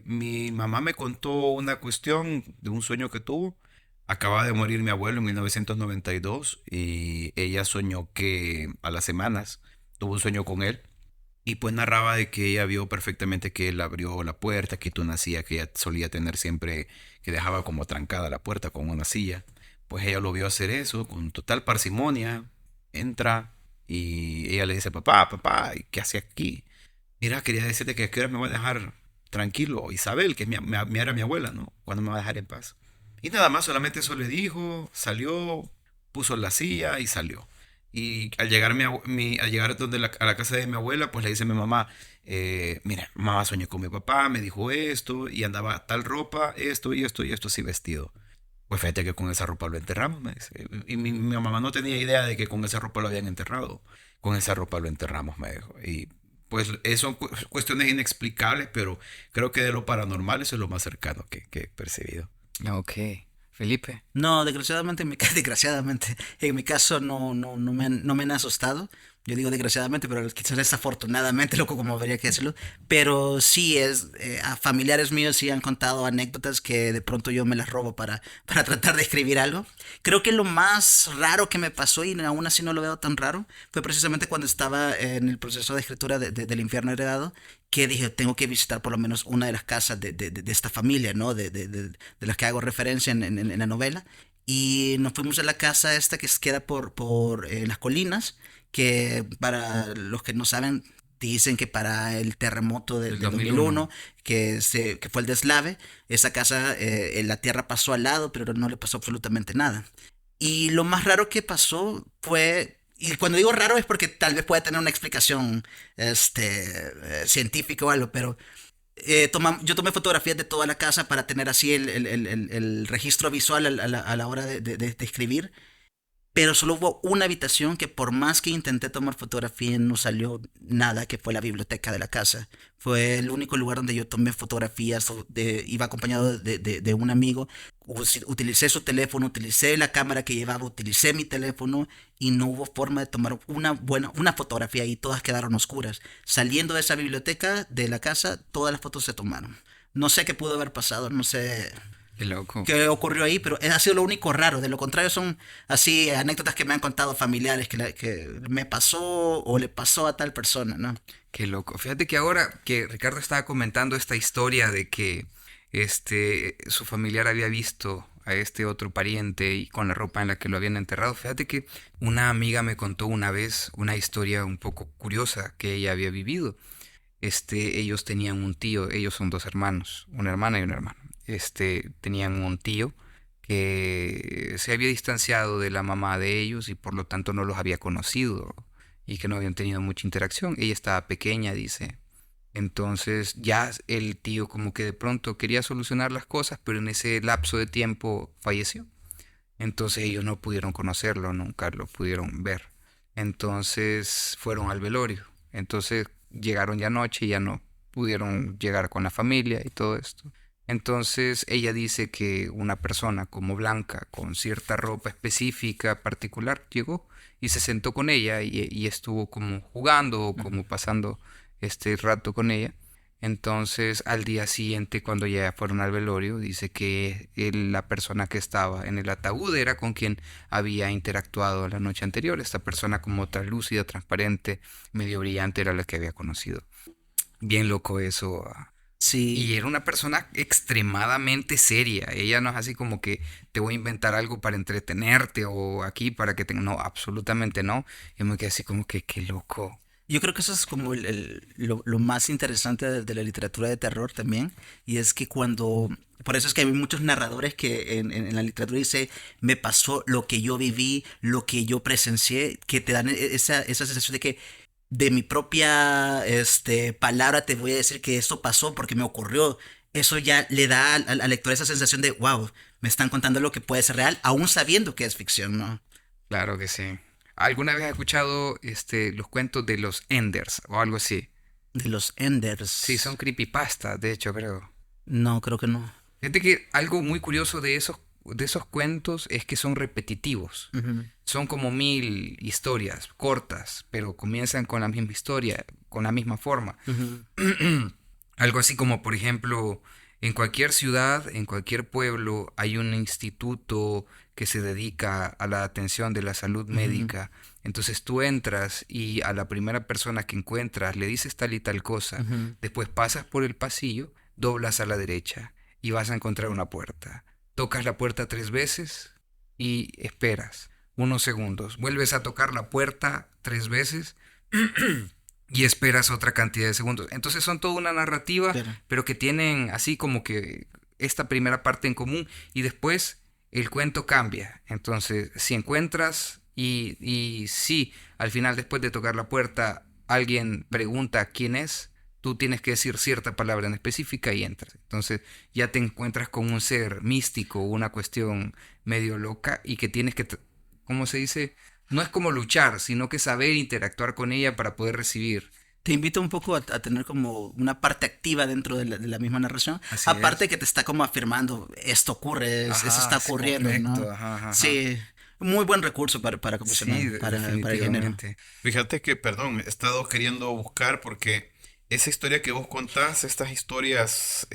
mi mamá me contó una cuestión de un sueño que tuvo. Acababa de morir mi abuelo en 1992 y ella soñó que a las semanas tuvo un sueño con él. Y pues narraba de que ella vio perfectamente que él abrió la puerta, que tú nacías, que ella solía tener siempre, que dejaba como trancada la puerta con una silla. Pues ella lo vio hacer eso con total parsimonia. Entra y ella le dice, papá, ¿y qué hace aquí? Mira, quería decirte que a qué hora me va a dejar tranquilo Isabel, que era mi abuela, ¿no? ¿Cuándo me va a dejar en paz? Y nada más, solamente eso le dijo, salió, puso la silla y salió. Y al llegar, al llegar a la casa de mi abuela, pues le dice a mi mamá, mira, mamá soñé con mi papá, me dijo esto, y andaba tal ropa, esto y esto y esto así vestido. Pues fíjate que con esa ropa lo enterramos, me dice. Y mi mamá no tenía idea de que con esa ropa lo habían enterrado. Con esa ropa lo enterramos, me dijo. Y pues son cuestiones inexplicables, pero creo que de lo paranormal eso es lo más cercano que he percibido. Ok. Felipe. No, desgraciadamente, desgraciadamente, en mi caso no me han asustado. Yo digo desgraciadamente, pero quizás desafortunadamente, loco, como habría que decirlo. Pero sí, a familiares míos sí han contado anécdotas que de pronto yo me las robo para tratar de escribir algo. Creo que lo más raro que me pasó, y aún así no lo veo tan raro, fue precisamente cuando estaba en el proceso de escritura del Infierno Heredado, que dije, tengo que visitar por lo menos una de las casas de esta familia, ¿no? De las que hago referencia en la novela. Y nos fuimos a la casa esta que queda por las colinas, que para los que no saben, dicen que para el terremoto Del del 2001. 2001, que fue el deslave, esa casa, la tierra pasó al lado, pero no le pasó absolutamente nada. Y lo más raro que pasó fue, y cuando digo raro es porque tal vez pueda tener una explicación científica o algo, pero yo tomé fotografías de toda la casa para tener así el registro visual a la hora de escribir. Pero solo hubo una habitación que por más que intenté tomar fotografía no salió nada, que fue la biblioteca de la casa. Fue el único lugar donde yo tomé fotografías, iba acompañado de un amigo. Utilicé su teléfono, utilicé la cámara que llevaba, utilicé mi teléfono y no hubo forma de tomar una fotografía y todas quedaron oscuras. Saliendo de esa biblioteca de la casa, todas las fotos se tomaron. No sé qué pudo haber pasado, no sé Qué loco. qué ocurrió ahí, pero ha sido lo único raro. De lo contrario son así anécdotas que me han contado familiares que me pasó o le pasó a tal persona, ¿no? Qué loco. Fíjate que ahora que Ricardo estaba comentando esta historia de que su familiar había visto a este otro pariente y con la ropa en la que lo habían enterrado, fíjate que una amiga me contó una vez una historia un poco curiosa que ella había vivido. Ellos tenían un tío, ellos son dos hermanos, una hermana y un hermano. Tenían un tío que se había distanciado de la mamá de ellos y por lo tanto no los había conocido y que no habían tenido mucha interacción. Ella estaba pequeña, dice. Entonces ya el tío como que de pronto quería solucionar las cosas, pero en ese lapso de tiempo falleció. Entonces ellos no pudieron conocerlo, nunca lo pudieron ver. Entonces fueron al velorio. Entonces llegaron ya anoche y ya no pudieron llegar con la familia y todo esto. Entonces ella dice que una persona como Blanca, con cierta ropa específica, particular, llegó y se sentó con ella y estuvo como jugando o como pasando este rato con ella. Entonces al día siguiente, cuando ya fueron al velorio, dice que la persona que estaba en el ataúd era con quien había interactuado la noche anterior. Esta persona como translúcida, transparente, medio brillante era la que había conocido. Bien loco eso. Y Sí, era una persona extremadamente seria. Ella no es así como que te voy a inventar algo para entretenerte o aquí para que te... No, absolutamente no. Yo me quedé así como que qué loco. yo creo que eso es como lo más interesante de la literatura de terror también, y es que por eso es que hay muchos narradores que en la literatura dice, me pasó lo que yo viví, lo que yo presencié, que te dan esa sensación de que de mi propia palabra te voy a decir que esto pasó porque me ocurrió. Eso ya le da al lector esa sensación de, wow, me están contando lo que puede ser real, aún sabiendo que es ficción, ¿no? Claro que sí. ¿Alguna vez has escuchado los cuentos de los Enders o algo así? De los Sí, son Enders. creepypasta, de hecho, creo. No, creo que no. Fíjate que algo muy curioso de esos cuentos es que son repetitivos. Ujú, Son como 1000 historias cortas, pero comienzan con la misma historia, con la misma forma. ujú, Algo así como, por ejemplo, en cualquier ciudad, en cualquier pueblo, hay un instituto que se dedica a la atención de la salud ujú. médica. Entonces tú entras y a la primera persona que encuentras le dices tal y tal cosa. Ujú. Después pasas por el pasillo, doblas a la derecha y vas a encontrar una puerta. Tocas la puerta 3 veces y esperas unos segundos. Vuelves a tocar la puerta 3 veces y esperas otra cantidad de segundos. Entonces son toda una narrativa, Claro. pero que tienen así como que esta primera parte en común y después el cuento cambia. Entonces, si encuentras y si al final después de tocar la puerta alguien pregunta quién es, Tú tienes que decir cierta palabra en específica y entras. Entonces ya te encuentras con un ser místico, una cuestión medio loca y que tienes que, ¿cómo se dice? No es como luchar, sino que saber interactuar con ella para poder recibir. Te invito un poco a tener como una parte activa dentro de la misma narración. Así Aparte es. que te está como afirmando, esto ocurre, eso Ajá, está es ocurriendo, correcto. ¿no? Ajá, ajá, ajá. Sí, muy buen recurso ¿cómo se llama? Sí, Para el género. definitivamente. Fíjate que, perdón, he estado queriendo buscar porque esa historia que vos contás, estas historias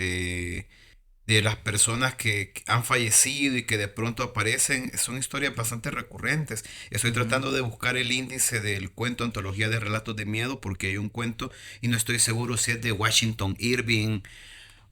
de las personas que han fallecido y que de pronto aparecen, son historias bastante recurrentes. Estoy Ujú. tratando de buscar el índice del cuento Antología de Relatos de Miedo porque hay un cuento y no estoy seguro si es de Washington Irving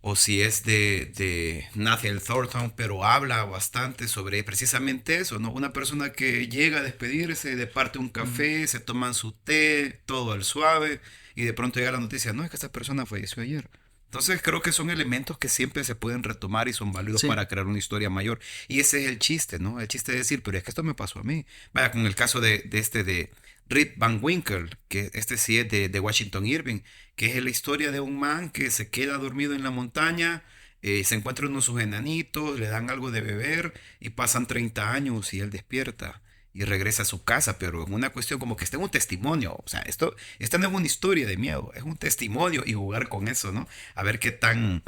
o si es de Nathaniel Thornton, pero habla bastante sobre precisamente eso, ¿no? Una persona que llega a despedirse, departe un Mm, café, se toman su té, todo al suave, y de pronto llega la noticia, no, es que esta persona falleció ayer. Entonces creo que son elementos que siempre se pueden retomar y son válidos sí. para crear una historia mayor. Y ese es el chiste, ¿no? El chiste es decir, pero es que esto me pasó a mí. Vaya, con el caso de Rip Van Winkle, que este sí es de Washington Irving, que es la historia de un man que se queda dormido en la montaña, se encuentra unos sus enanitos, le dan algo de beber y pasan 30 años y él despierta y regresa a su casa, pero en una cuestión como que está en un testimonio, o sea, esta no es una historia de miedo, es un testimonio y jugar con eso, ¿no? A ver qué tan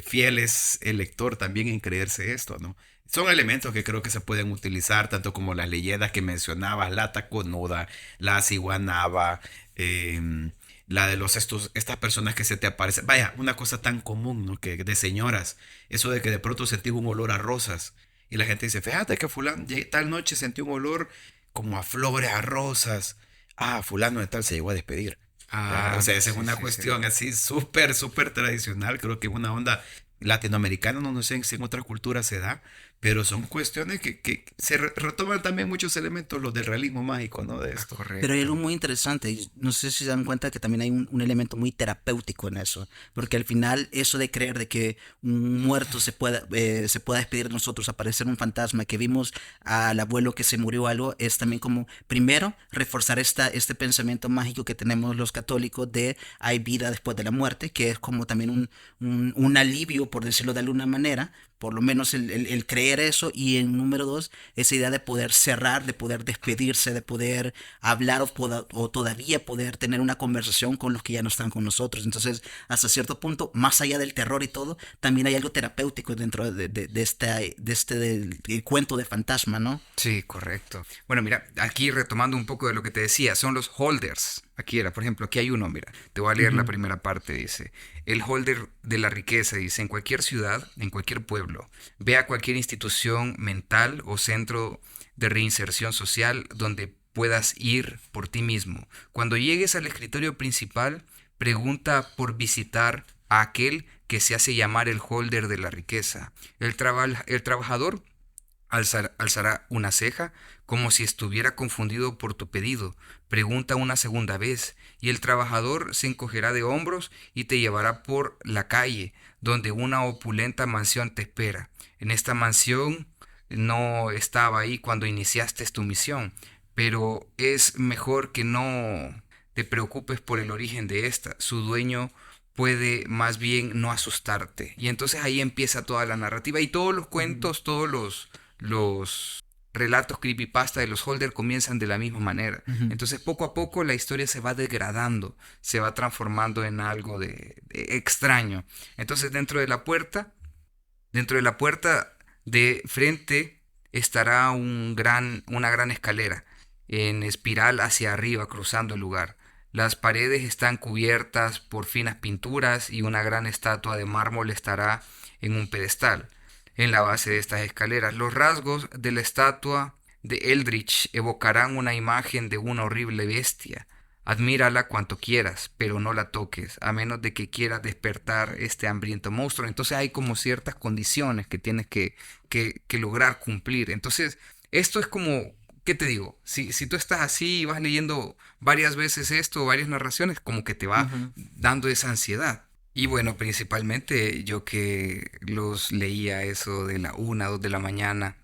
fiel es el lector también en creerse esto, ¿no? Son elementos que creo que se pueden utilizar, tanto como las leyendas que mencionabas, la taconuda, la ciguanaba, la de estas personas que se te aparecen. Vaya, una cosa tan común, ¿no? Que de señoras, eso de que de pronto sentí un olor a rosas y la gente dice, fíjate que fulano, tal noche sentí un olor como a flores, a rosas. Ah, fulano de tal se llegó a despedir. ¿Verdad? O Ah, sea, esa es sí, una sí, sí. cuestión así súper, súper tradicional. Creo que es una onda latinoamericana, no sé si en otras culturas se da, pero son cuestiones que se retoman también muchos elementos, los del realismo mágico, ¿no? De Es esto. Pero hay algo correcto. muy interesante, y no sé si se dan cuenta que también hay un elemento muy terapéutico en eso, porque al final eso de creer de que un muerto se pueda despedir de nosotros, aparecer un fantasma, que vimos al abuelo que se murió algo, es también como, primero, reforzar este pensamiento mágico que tenemos los católicos de hay vida después de la muerte, que es como también un alivio, por decirlo de alguna manera, por lo menos el creer eso, y en número dos, esa idea de poder cerrar, de poder despedirse, de poder hablar o todavía poder tener una conversación con los que ya no están con nosotros. Entonces, hasta cierto punto, más allá del terror y todo, también hay algo terapéutico dentro del cuento de fantasma, ¿no? Sí, correcto. Bueno, mira, aquí retomando un poco de lo que te decía, son los holders. Aquí era, por ejemplo, aquí hay uno, mira, te voy a leer la Ujú. primera parte, dice, el holder de la riqueza, dice, en cualquier ciudad, en cualquier pueblo, ve a cualquier institución mental o centro de reinserción social donde puedas ir por ti mismo. Cuando llegues al escritorio principal, pregunta por visitar a aquel que se hace llamar el holder de la riqueza. El trabajador alzará una ceja como si estuviera confundido por tu pedido. Pregunta una segunda vez, y el trabajador se encogerá de hombros y te llevará por la calle, donde una opulenta mansión te espera. En esta mansión no estaba ahí cuando iniciaste tu misión, pero es mejor que no te preocupes por el origen de esta. Su dueño puede más bien no asustarte. Y entonces ahí empieza toda la narrativa y todos los Ujú. cuentos, todos los relatos creepypasta de los Holder comienzan de la misma manera. Ujú. Entonces poco a poco la historia se va degradando, se va transformando en algo de extraño. Entonces dentro de la puerta de frente estará una gran escalera en espiral hacia arriba cruzando el lugar. Las paredes están cubiertas por finas pinturas y una gran estatua de mármol estará en un pedestal en la base de estas escaleras. Los rasgos de la estatua de Eldritch evocarán una imagen de una horrible bestia. Admírala cuanto quieras, pero no la toques, a menos de que quieras despertar este hambriento monstruo. Entonces hay como ciertas condiciones que tienes que lograr cumplir. Entonces, esto es como, ¿qué te digo? Si tú estás así y vas leyendo varias veces esto, varias narraciones, como que te va Ujú. dando esa ansiedad. Y bueno, principalmente yo que los leía eso de la 1, 2 de la mañana.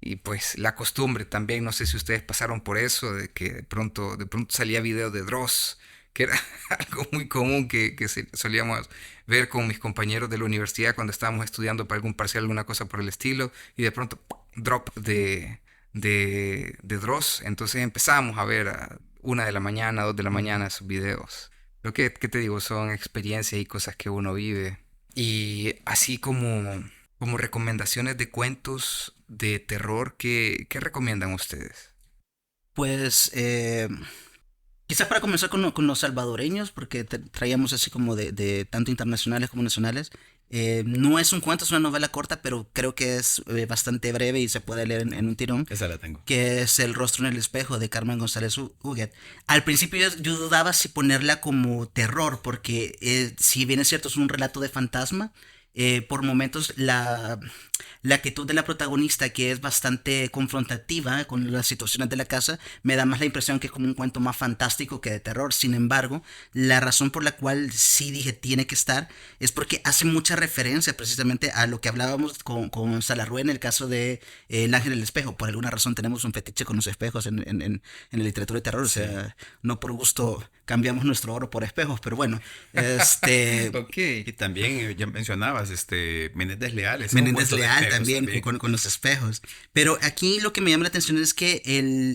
Y pues la costumbre también, no sé si ustedes pasaron por eso, de que de pronto salía video de Dross, que era algo muy común que solíamos ver con mis compañeros de la universidad cuando estábamos estudiando para algún parcial, alguna cosa por el estilo, y de pronto, drop de Dross. Entonces empezamos a ver a 1 de la mañana, 2 de la mañana sus videos. Lo que, ¿qué te digo? Son experiencias y cosas que uno vive. Y así como recomendaciones de cuentos de terror, ¿qué recomiendan ustedes? Pues quizás para comenzar con los salvadoreños, porque traíamos así como de tanto internacionales como nacionales. No es un cuento, es una novela corta, pero creo que es bastante breve y se puede leer en un tirón, Esa la tengo. que es El rostro en el espejo de Carmen González Huguet. Al principio yo dudaba si ponerla como terror, porque si bien es cierto es un relato de fantasma, por momentos la actitud de la protagonista, que es bastante confrontativa con las situaciones de la casa, me da más la impresión que es como un cuento más fantástico que de terror. Sin embargo, la razón por la cual sí dije tiene que estar es porque hace mucha referencia precisamente a lo que hablábamos con Salarrué en el caso de El ángel del espejo. Por alguna razón tenemos un fetiche con los espejos en la literatura de terror. O Sí. sea, no por gusto cambiamos nuestro oro por espejos, pero bueno, este... Ok. Y también ya mencionabas Menéndez Leal, ese es un Menéndez cuento de Leal espejos también también. con los espejos. Pero aquí lo que me llama la atención es que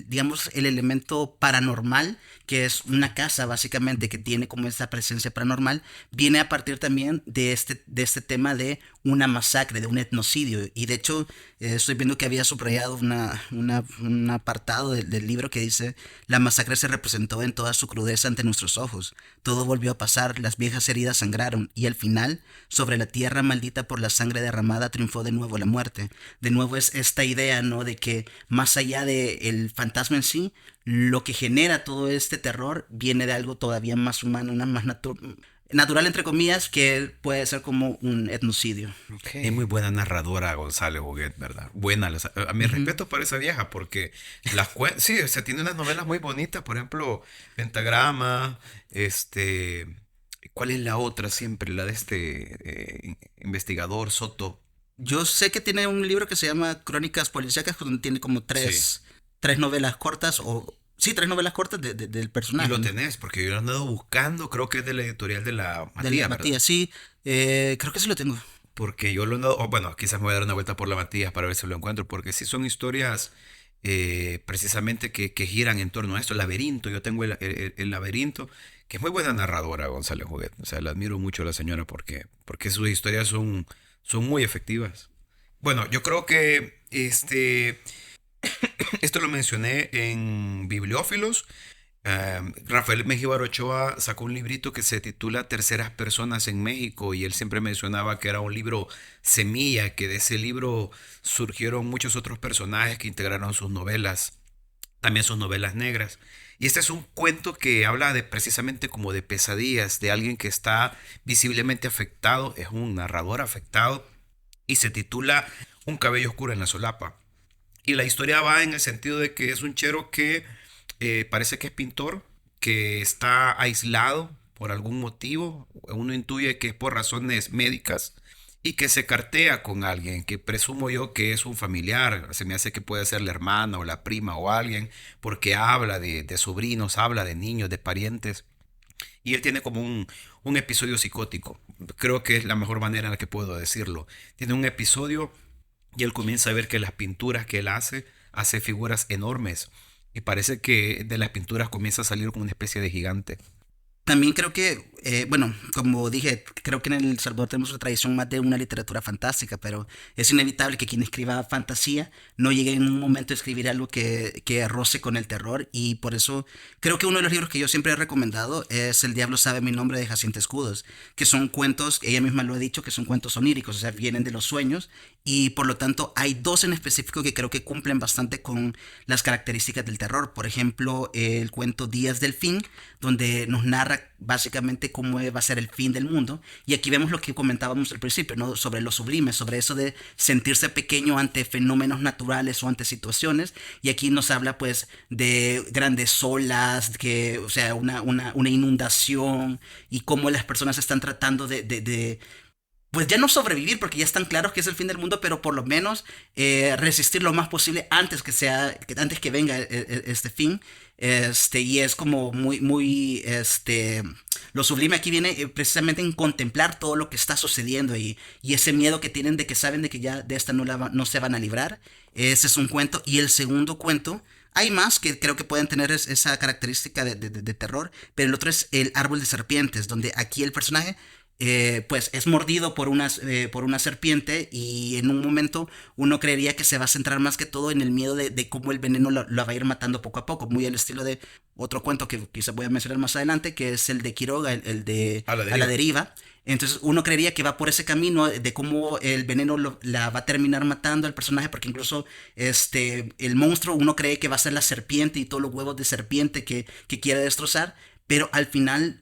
digamos, el elemento paranormal, que es una casa básicamente que tiene como esta presencia paranormal, viene a partir también de este tema de una masacre, de un etnocidio. Y de hecho, estoy viendo que había subrayado un apartado del libro que dice: la masacre se representó en toda su crudeza ante nuestros ojos. Todo volvió a pasar, las viejas heridas sangraron, y al final, sobre la tierra maldita por la sangre derramada, triunfó de nuevo la muerte. De nuevo es esta idea, ¿no? De que más allá del fantasma en sí, lo que genera todo este terror viene de algo todavía más humano, una más natural, entre comillas, que puede ser como un etnocidio. Es Ok. muy buena narradora González Boguet, ¿verdad? Buena. A mi Ujú. respeto para esa vieja, porque sí, o sea, tiene unas novelas muy bonitas, por ejemplo, Pentagrama, ¿cuál es la otra siempre? La de investigador Soto. Yo sé que tiene un libro que se llama Crónicas Policíacas, donde tiene como Sí. tres novelas cortas, o sí, tres novelas cortas del Y personaje, lo ¿no? tenés, porque yo lo he andado buscando, creo que es de la editorial de la Del Matías, ¿verdad? Matías, sí, creo que sí lo tengo. Porque yo lo he andado, bueno, quizás me voy a dar una vuelta por la Matías para ver si lo encuentro, porque sí son historias precisamente que giran en torno a esto. El laberinto, yo tengo el laberinto, que es muy buena narradora, González Juguet. O sea, la admiro mucho a la señora porque sus historias son muy efectivas. Bueno, yo creo que esto lo mencioné en Bibliófilos. Rafael Mengíbar Ochoa sacó un librito que se titula Terceras Personas en México, y él siempre mencionaba que era un libro semilla, que de ese libro surgieron muchos otros personajes que integraron sus novelas, también sus novelas negras. Y este es un cuento que habla de precisamente como de pesadillas, de alguien que está visiblemente afectado, es un narrador afectado, y se titula Un cabello oscuro en la solapa. Y la historia va en el sentido de que es un chero que parece que es pintor, que está aislado por algún motivo. Uno intuye que es por razones médicas, y que se cartea con alguien que presumo yo que es un familiar. Se me hace que puede ser la hermana o la prima o alguien, porque habla de sobrinos, habla de niños, de parientes. Y él tiene como un episodio psicótico. Creo que es la mejor manera en la que puedo decirlo. Tiene un episodio y él comienza a ver que las pinturas que él hace figuras enormes. Y parece que de las pinturas comienza a salir como una especie de gigante. También creo que, bueno, como dije, creo que en El Salvador tenemos una tradición más de una literatura fantástica, pero es inevitable que quien escriba fantasía no llegue en un momento a escribir algo que roce con el terror, y por eso creo que uno de los libros que yo siempre he recomendado es El Diablo sabe mi nombre de Jacinta Escudos, que son cuentos, ella misma lo ha dicho, que son cuentos oníricos, o sea, vienen de los sueños, y por lo tanto hay dos en específico que creo que cumplen bastante con las características del terror. Por ejemplo, el cuento Días del Fin, donde nos narra básicamente cómo va a ser el fin del mundo. Y aquí vemos lo que comentábamos al principio, ¿no? Sobre lo sublime, sobre eso de sentirse pequeño ante fenómenos naturales o ante situaciones. Y aquí nos habla pues de grandes olas, que, o sea, una inundación, y cómo las personas están tratando de pues ya no sobrevivir porque ya están claros que es el fin del mundo, pero por lo menos resistir lo más posible antes que venga este fin. Y es como muy, lo sublime aquí viene precisamente en contemplar todo lo que está sucediendo y ese miedo que tienen de que saben de que ya de esta no se van a librar. Ese es un cuento. Y el segundo cuento, hay más que creo que pueden tener esa característica de terror, pero el otro es El árbol de serpientes, donde aquí el personaje pues es mordido por una serpiente y en un momento uno creería que se va a centrar más que todo en el miedo de cómo el veneno lo va a ir matando poco a poco, muy al estilo de otro cuento que quizá voy a mencionar más adelante, que es el de Quiroga, el de A la A la deriva. deriva. Entonces uno creería que va por ese camino de cómo el veneno la va a terminar matando al personaje, porque incluso el monstruo uno cree que va a ser la serpiente y todos los huevos de serpiente que quiere destrozar, pero al final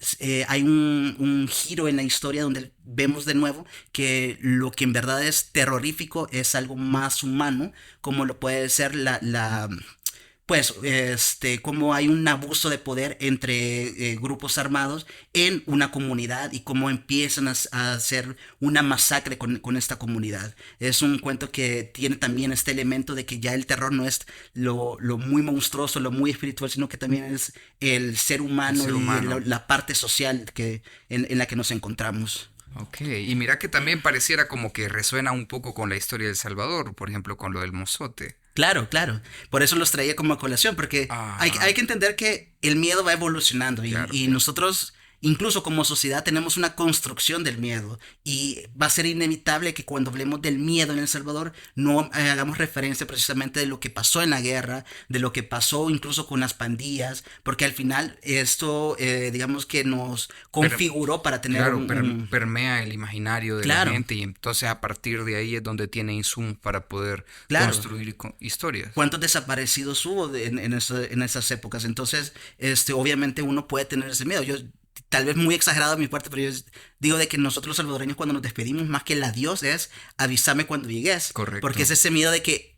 hay un giro en la historia donde vemos de nuevo que lo que en verdad es terrorífico es algo más humano, como lo puede ser pues, cómo hay un abuso de poder entre grupos armados en una comunidad y cómo empiezan a hacer una masacre con esta comunidad. Es un cuento que tiene también este elemento de que ya el terror no es lo muy monstruoso, lo muy espiritual, sino que también es el ser El humano ser y humano. la parte social en la que nos encontramos. Ok, y mira que también pareciera como que resuena un poco con la historia de El Salvador, por ejemplo, con lo del mozote. Claro, claro. Por eso los traía como a colación, porque Ah, hay que entender que el miedo va evolucionando claro. y nosotros, incluso como sociedad, tenemos una construcción del miedo y va a ser inevitable que cuando hablemos del miedo en El Salvador no hagamos referencia precisamente de lo que pasó en la guerra, de lo que pasó incluso con las pandillas, porque al final esto, digamos que nos Per- configuró para tener claro, permea el imaginario de la Claro, gente y entonces a partir de ahí es donde tiene insumos para poder claro. construir historias. ¿Cuántos desaparecidos hubo en esas épocas? Entonces, obviamente uno puede tener ese miedo. Yo, tal vez muy exagerado de mi parte, pero yo digo de que nosotros los salvadoreños cuando nos despedimos, más que el adiós es avísame cuando llegues, porque Correcto. es ese miedo de que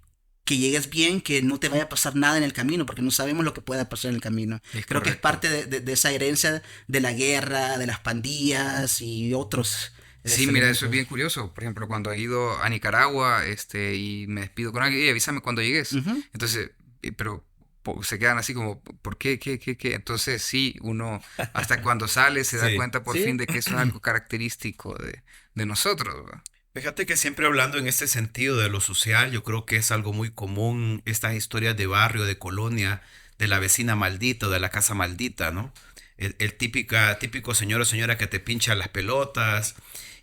llegues bien, que no te vaya a pasar nada en el camino, porque no sabemos lo que pueda pasar en el camino. Es Creo que es correcto. parte de esa herencia de la guerra, de las pandillas y otros Sí, mira, eso es elementos. bien curioso. Por ejemplo, cuando he ido a Nicaragua, y me despido con alguien, "Ey, avísame cuando llegues." Ujú, Entonces, pero se quedan así como, ¿por qué? ¿Qué? Entonces, sí, uno hasta cuando sale se da Sí. cuenta por fin sí, de que eso es algo característico de nosotros, ¿verdad? Fíjate que siempre hablando en este sentido de lo social, yo creo que es algo muy común estas historias de barrio, de colonia, de la vecina maldita o de la casa maldita, ¿no? Típico señor o señora que te pincha las pelotas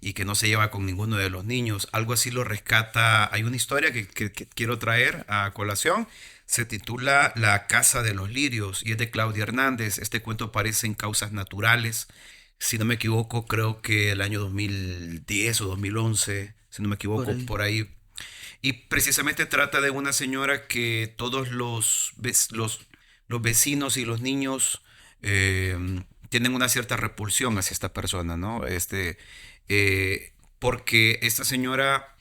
y que no se lleva con ninguno de los niños. Algo así lo rescata. Hay una historia que quiero traer a colación. Se titula La Casa de los Lirios y es de Claudia Hernández. Este cuento aparece en Causas Naturales. Si no me equivoco, creo que el año 2010 o 2011, si no me por equivoco, ahí. por ahí. Y precisamente trata de una señora que todos los vecinos y los niños tienen una cierta repulsión hacia esta persona, ¿no? Porque esta señora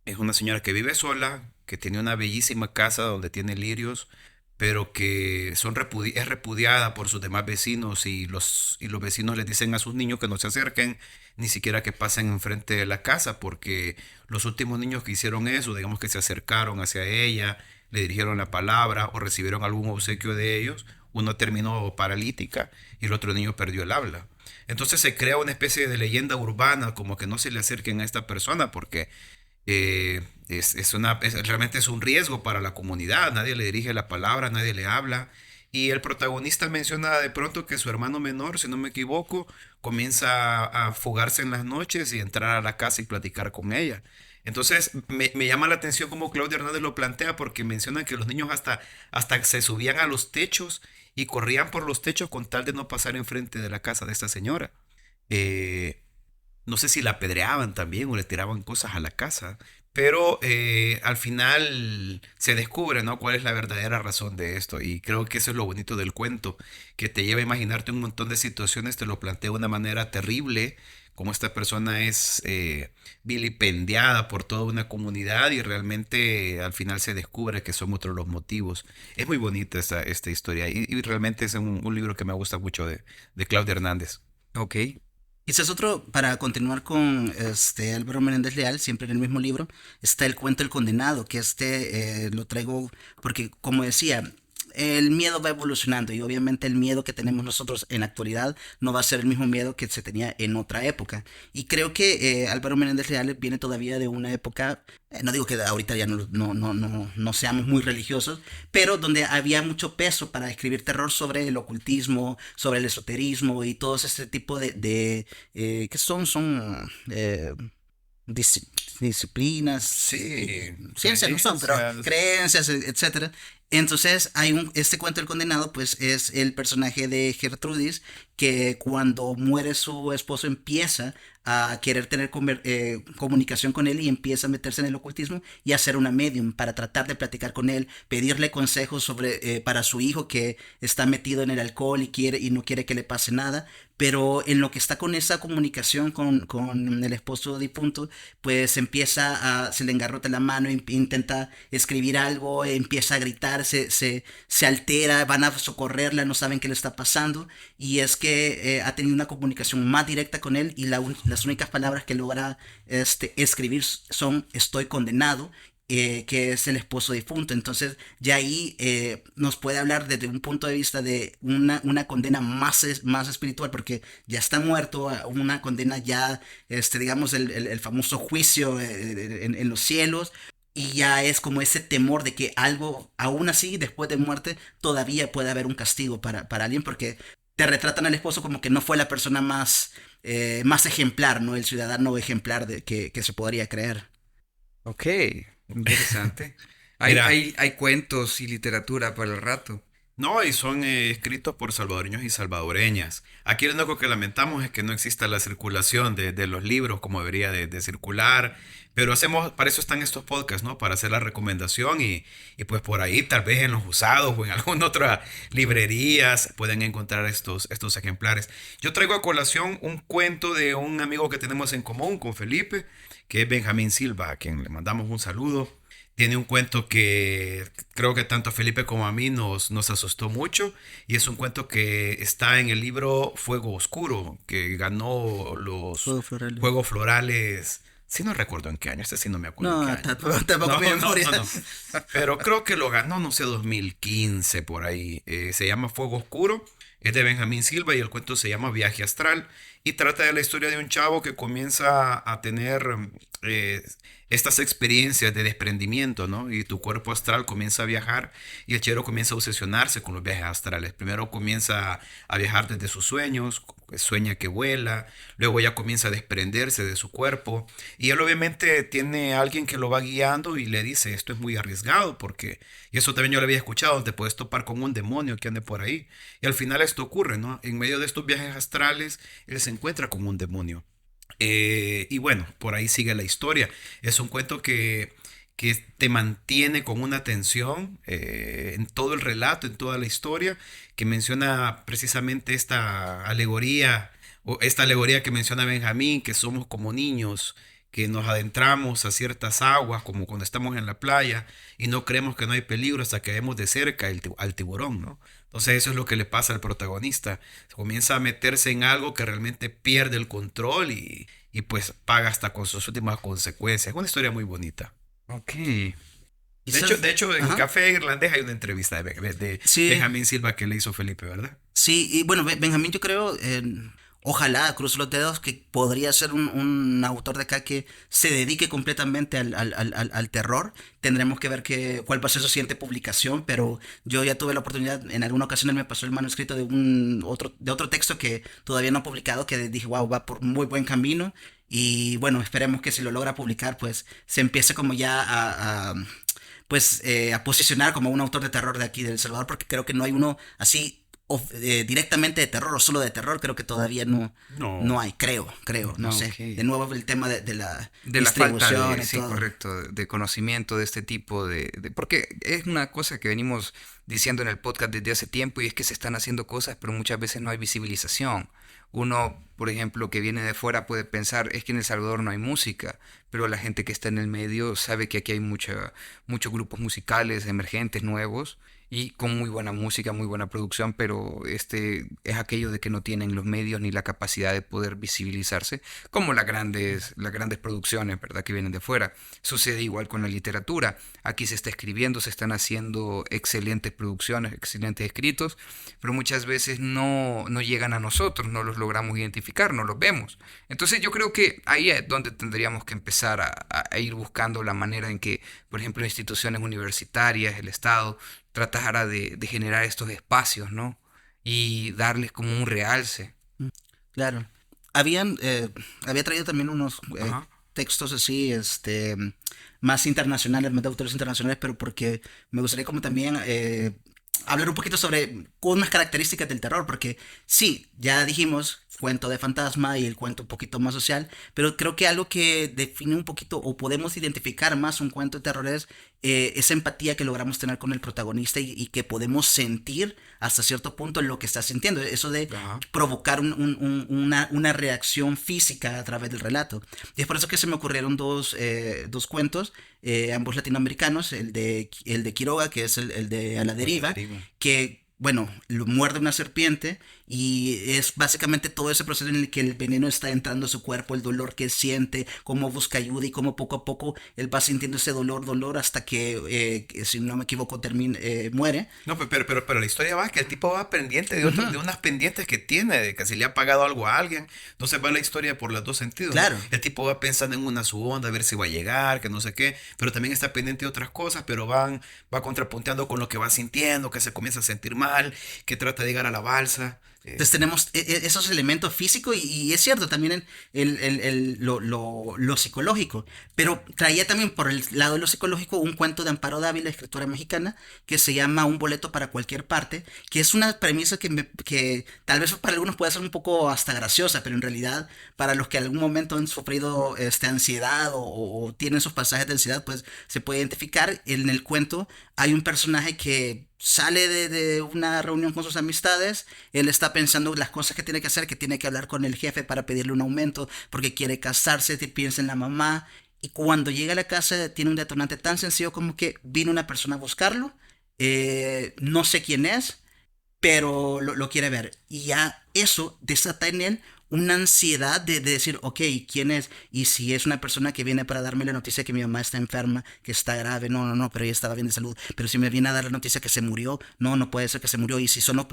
es una señora que vive sola, que tiene una bellísima casa donde tiene lirios, pero que es repudiada por sus demás vecinos y los vecinos les dicen a sus niños que no se acerquen, ni siquiera que pasen enfrente de la casa, porque los últimos niños que hicieron eso, digamos que se acercaron hacia ella, le dirigieron la palabra o recibieron algún obsequio de ellos, uno terminó paralítica y el otro niño perdió el habla. Entonces se crea una especie de leyenda urbana, como que no se le acerquen a esta persona porque realmente es un riesgo para la comunidad, nadie le dirige la palabra, nadie le habla. Y el protagonista menciona de pronto que su hermano menor, si no me equivoco, comienza a fugarse en las noches y entrar a la casa y platicar con ella. Entonces me llama la atención cómo Claudia Hernández lo plantea porque menciona que los niños hasta se subían a los techos y corrían por los techos con tal de no pasar enfrente de la casa de esta señora. Eh, no sé si la apedreaban también o le tiraban cosas a la casa, pero al final se descubre, ¿no? Cuál es la verdadera razón de esto. Y creo que eso es lo bonito del cuento, que te lleva a imaginarte un montón de situaciones, te lo plantea de una manera terrible, como esta persona es vilipendiada por toda una comunidad y realmente al final se descubre que son otros los motivos. Es muy bonita esta historia y realmente es un libro que me gusta mucho de Claudia Hernández. Ok. Quizás otro, para continuar con Álvaro Menéndez Leal, siempre en el mismo libro, está el cuento El Condenado, que lo traigo porque, como decía, el miedo va evolucionando y obviamente el miedo que tenemos nosotros en la actualidad no va a ser el mismo miedo que se tenía en otra época. Y creo que Álvaro Menéndez Leal viene todavía de una época, no digo que ahorita ya no seamos muy religiosos, pero donde había mucho peso para escribir terror sobre el ocultismo, sobre el esoterismo y todo este tipo ¿qué son dis- disciplinas, Sí, ciencias no son, pero creencias. creencias, etcétera. Entonces, este cuento del condenado, pues es el personaje de Gertrudis que cuando muere su esposo empieza a querer tener comunicación con él y empieza a meterse en el ocultismo y a ser una medium para tratar de platicar con él, pedirle consejos para su hijo que está metido en el alcohol y no quiere que le pase nada, pero en lo que está con esa comunicación con el esposo difunto, pues se le engarrota la mano, intenta escribir algo, empieza a gritar, se altera, van a socorrerla, no saben qué le está pasando, y es que ha tenido una comunicación más directa con él y las únicas palabras que logra escribir son estoy condenado, que es el esposo difunto. Entonces, ya ahí nos puede hablar desde un punto de vista de una condena más espiritual, porque ya está muerto, una condena ya, digamos, el famoso juicio en los cielos. Y ya es como ese temor de que algo, aún así, después de muerte, todavía puede haber un castigo para alguien, porque te retratan al esposo como que no fue la persona más ejemplar, ¿no? El ciudadano ejemplar que se podría creer. Ok, interesante. Hay, Mira, hay, hay cuentos y literatura para el rato. no, y son escritos por salvadoreños y salvadoreñas. Aquí lo único que lamentamos es que no exista la circulación de los libros como debería de circular. Pero para eso están estos podcasts, ¿no? Para hacer la recomendación y pues por ahí, tal vez en los usados o en alguna otra librería pueden encontrar estos ejemplares. Yo traigo a colación un cuento de un amigo que tenemos en común con Felipe, que es Benjamín Silva, a quien le mandamos un saludo. Tiene un cuento que creo que tanto a Felipe como a mí nos asustó mucho y es un cuento que está en el libro Fuego Oscuro, que ganó los Juego floral. Juegos Florales. Sí, no recuerdo en qué año, este sí no me acuerdo en qué No, año. tampoco No, mi no, memoria. no, no. Pero creo que lo ganó, no sé, 2015 por ahí. Se llama Fuego Oscuro, es de Benjamín Silva y el cuento se llama Viaje Astral y trata de la historia de un chavo que comienza a tener eh, estas experiencias de desprendimiento, ¿no? Y tu cuerpo astral comienza a viajar y el chero comienza a obsesionarse con los viajes astrales. Primero comienza a viajar desde sus sueños, sueña que vuela, luego ya comienza a desprenderse de su cuerpo y él obviamente tiene a alguien que lo va guiando y le dice, esto es muy arriesgado porque, y eso también yo lo había escuchado, te puedes topar con un demonio que ande por ahí. Y al final esto ocurre, ¿no? En medio de estos viajes astrales, él se encuentra con un demonio. Y bueno, por ahí sigue la historia. Es un cuento que te mantiene con una tensión en todo el relato, en toda la historia, que menciona precisamente esta alegoría, o esta alegoría que menciona Benjamín, que somos como niños, que nos adentramos a ciertas aguas, como cuando estamos en la playa, y no creemos que no hay peligro hasta que vemos de cerca al tiburón, ¿no? Entonces eso es lo que le pasa al protagonista. Comienza a meterse en algo que realmente pierde el control y pues paga hasta con sus últimas consecuencias. Es una historia muy bonita. Ok. De hecho, en Ajá. Café Irlandés hay una entrevista de Sí, Benjamín Silva que le hizo Felipe, ¿verdad? sí, y bueno, Benjamín, yo creo, ojalá, cruzo los dedos, que podría ser un autor de acá que se dedique completamente al terror. Tendremos que ver cuál va a ser su siguiente publicación, pero yo ya tuve la oportunidad, en alguna ocasión él me pasó el manuscrito de otro texto que todavía no ha publicado, que dije, wow, va por muy buen camino. Y bueno, esperemos que si lo logra publicar, pues se empiece como ya a posicionar como un autor de terror de aquí de El Salvador, porque creo que no hay uno así directamente de terror o solo de terror, creo que todavía no No, hay, creo, no sé. Ok. De nuevo el tema de la De la falta distribución de, y sí, todo. correcto, de conocimiento de este tipo porque es una cosa que venimos diciendo en el podcast desde hace tiempo y es que se están haciendo cosas, pero muchas veces no hay visibilización. Uno por ejemplo, que viene de fuera puede pensar, es que en El Salvador no hay música, pero la gente que está en el medio sabe que aquí hay muchos grupos musicales emergentes, nuevos, y con muy buena música, muy buena producción, pero es aquello de que no tienen los medios ni la capacidad de poder visibilizarse, como las grandes producciones, ¿verdad? Que vienen de fuera. Sucede igual con la literatura. Aquí se está escribiendo, se están haciendo excelentes producciones, excelentes escritos, pero muchas veces no llegan a nosotros, no los logramos identificar, no los vemos. Entonces yo creo que ahí es donde tendríamos que empezar a ir buscando la manera en que, por ejemplo, instituciones universitarias, el Estado, tratara de generar estos espacios, ¿no? Y darles como un realce. Claro. Había traído también unos Ajá. textos así, más internacionales, más de autores internacionales, pero porque me gustaría como también hablar un poquito sobre unas características del terror, porque sí, ya dijimos cuento de fantasma y el cuento un poquito más social, pero creo que algo que define un poquito o podemos identificar más un cuento de terror es esa empatía que logramos tener con el protagonista y que podemos sentir hasta cierto punto lo que está sintiendo, eso de Ajá. provocar una reacción física a través del relato. Y es por eso que se me ocurrieron dos cuentos, ambos latinoamericanos, el de Quiroga, que es el de A la Deriva, que, bueno, lo muerde una serpiente y es básicamente todo ese proceso en el que el veneno está entrando a su cuerpo, el dolor que él siente, cómo busca ayuda y cómo poco a poco él va sintiendo ese dolor hasta que si no me equivoco, muere. No, pero la historia va que el tipo va pendiente de, Ujú. de unas pendientes que tiene, de que si le ha pagado algo a alguien. Entonces va la historia por los dos sentidos, ¿no? Claro. El tipo va pensando en una su onda, a ver si va a llegar, que no sé qué, pero también está pendiente de otras cosas, pero va contrapunteando con lo que va sintiendo, que se comienza a sentir mal, que trata de llegar a la balsa. Entonces tenemos esos elementos físicos y es cierto también lo psicológico, pero traía también por el lado de lo psicológico un cuento de Amparo Dávila, escritora mexicana, que se llama Un boleto para cualquier parte, que es una premisa que tal vez para algunos puede ser un poco hasta graciosa, pero en realidad para los que en algún momento han sufrido ansiedad o tienen esos pasajes de ansiedad, pues se puede identificar. En el cuento hay un personaje que sale de una reunión con sus amistades, él está pensando las cosas que tiene que hacer, que tiene que hablar con el jefe para pedirle un aumento, porque quiere casarse, piensa en la mamá, y cuando llega a la casa tiene un detonante tan sencillo como que vino una persona a buscarlo, no sé quién es, pero lo quiere ver. Y ya eso desata en él una ansiedad de decir, ok, ¿quién es? Y si es una persona que viene para darme la noticia que mi mamá está enferma, que está grave, no, pero ella estaba bien de salud. Pero si me viene a dar la noticia que se murió, no puede ser que se murió. Y si son,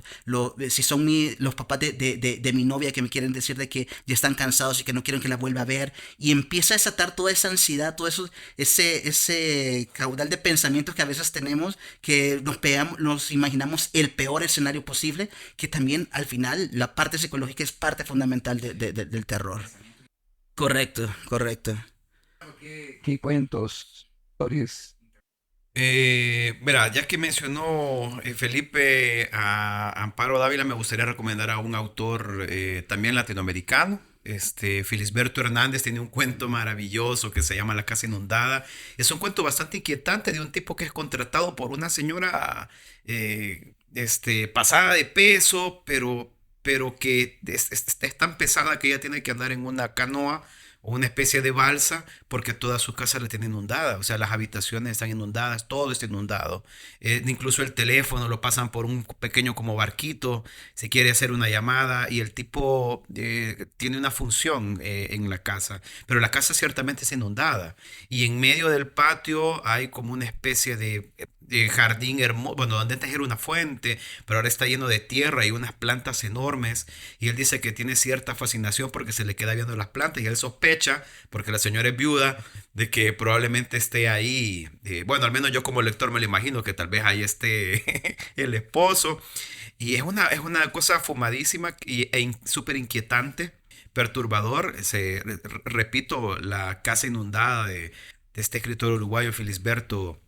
si son los papás de mi novia que me quieren decir de que ya están cansados y que no quieren que la vuelva a ver. Y empieza a desatar toda esa ansiedad, todo eso, ese caudal de pensamientos que a veces tenemos, que nos imaginamos el peor escenario posible, que también al final la parte psicológica es parte fundamental del terror. Correcto, correcto. ¿Qué cuentos, historias? Mira, ya que mencionó Felipe a Amparo Dávila, me gustaría recomendar a un autor también latinoamericano. Felisberto Hernández tiene un cuento maravilloso que se llama La casa inundada. Es un cuento bastante inquietante de un tipo que es contratado por una señora pasada de peso, pero que es tan pesada que ella tiene que andar en una canoa o una especie de balsa porque toda su casa la tiene inundada, o sea, las habitaciones están inundadas, todo está inundado. Incluso el teléfono lo pasan por un pequeño como barquito, se quiere hacer una llamada y el tipo tiene una función en la casa, pero la casa ciertamente es inundada y en medio del patio hay como una especie de jardín hermoso, bueno, donde antes era una fuente, pero ahora está lleno de tierra y unas plantas enormes. Y él dice que tiene cierta fascinación porque se le queda viendo las plantas y él sospecha, porque la señora es viuda, de que probablemente esté ahí. Bueno, al menos yo como lector me lo imagino que tal vez ahí esté el esposo. Y es una cosa fumadísima y súper inquietante, perturbador. Repito, la casa inundada de este escritor uruguayo Felisberto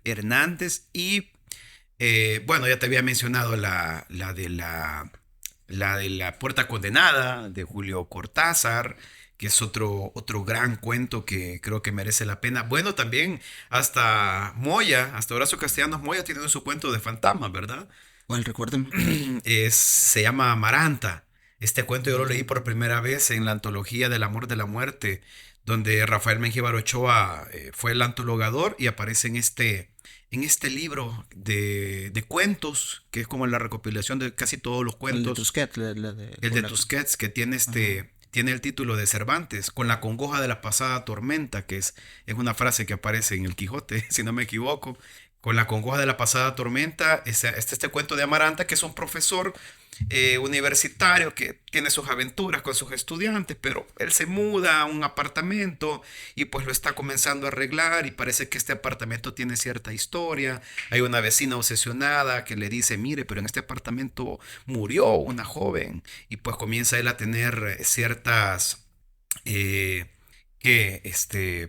Hernández y bueno, ya te había mencionado la Puerta Condenada de Julio Cortázar, que es otro gran cuento que creo que merece la pena. Bueno, también hasta Moya, hasta Horacio Castellanos Moya tiene su cuento de fantasmas, ¿verdad? Bueno, recuerden. Se llama Amaranta. Este cuento yo lo leí por primera vez en la antología del amor de la muerte, donde Rafael Mengíbar Ochoa fue el antologador y aparece en este libro de cuentos, que es como la recopilación de casi todos los El de cuentos. Tusquets, El de la- Tusquets, que tiene Ajá. tiene el título de Cervantes, con la congoja de la pasada tormenta, es una frase que aparece en el Quijote, si no me equivoco. Con la congoja de la pasada tormenta, este cuento de Amaranta, que es un profesor universitario que tiene sus aventuras con sus estudiantes, pero él se muda a un apartamento y pues lo está comenzando a arreglar y parece que este apartamento tiene cierta historia. Hay una vecina obsesionada que le dice, mire, pero en este apartamento murió una joven y pues comienza él a tener ciertas eh, que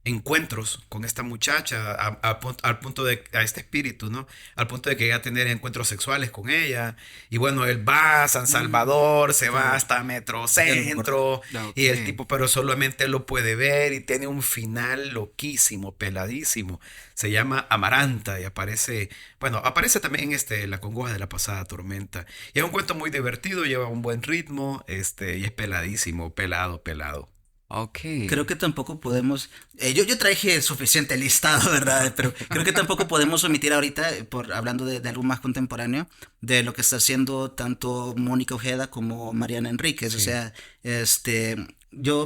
encuentros con esta muchacha al punto de a este espíritu, ¿no? Al punto de que llega a tener encuentros sexuales con ella y bueno, él va a San Salvador, se va Ya, hasta ya no me acuerdo. Metrocentro Ok. y el tipo pero solamente lo puede ver y tiene un final loquísimo, peladísimo. Se llama Amaranta y aparece, bueno, aparece también La congoja de la pasada tormenta. Y es un cuento muy divertido, lleva un buen ritmo, y es peladísimo, pelado, pelado. Ok. Creo que tampoco podemos, yo traje suficiente listado, ¿verdad? Pero creo que tampoco podemos omitir ahorita, hablando de algo más contemporáneo, de lo que está haciendo tanto Mónica Ojeda como Mariana Enríquez. O Sí. sea,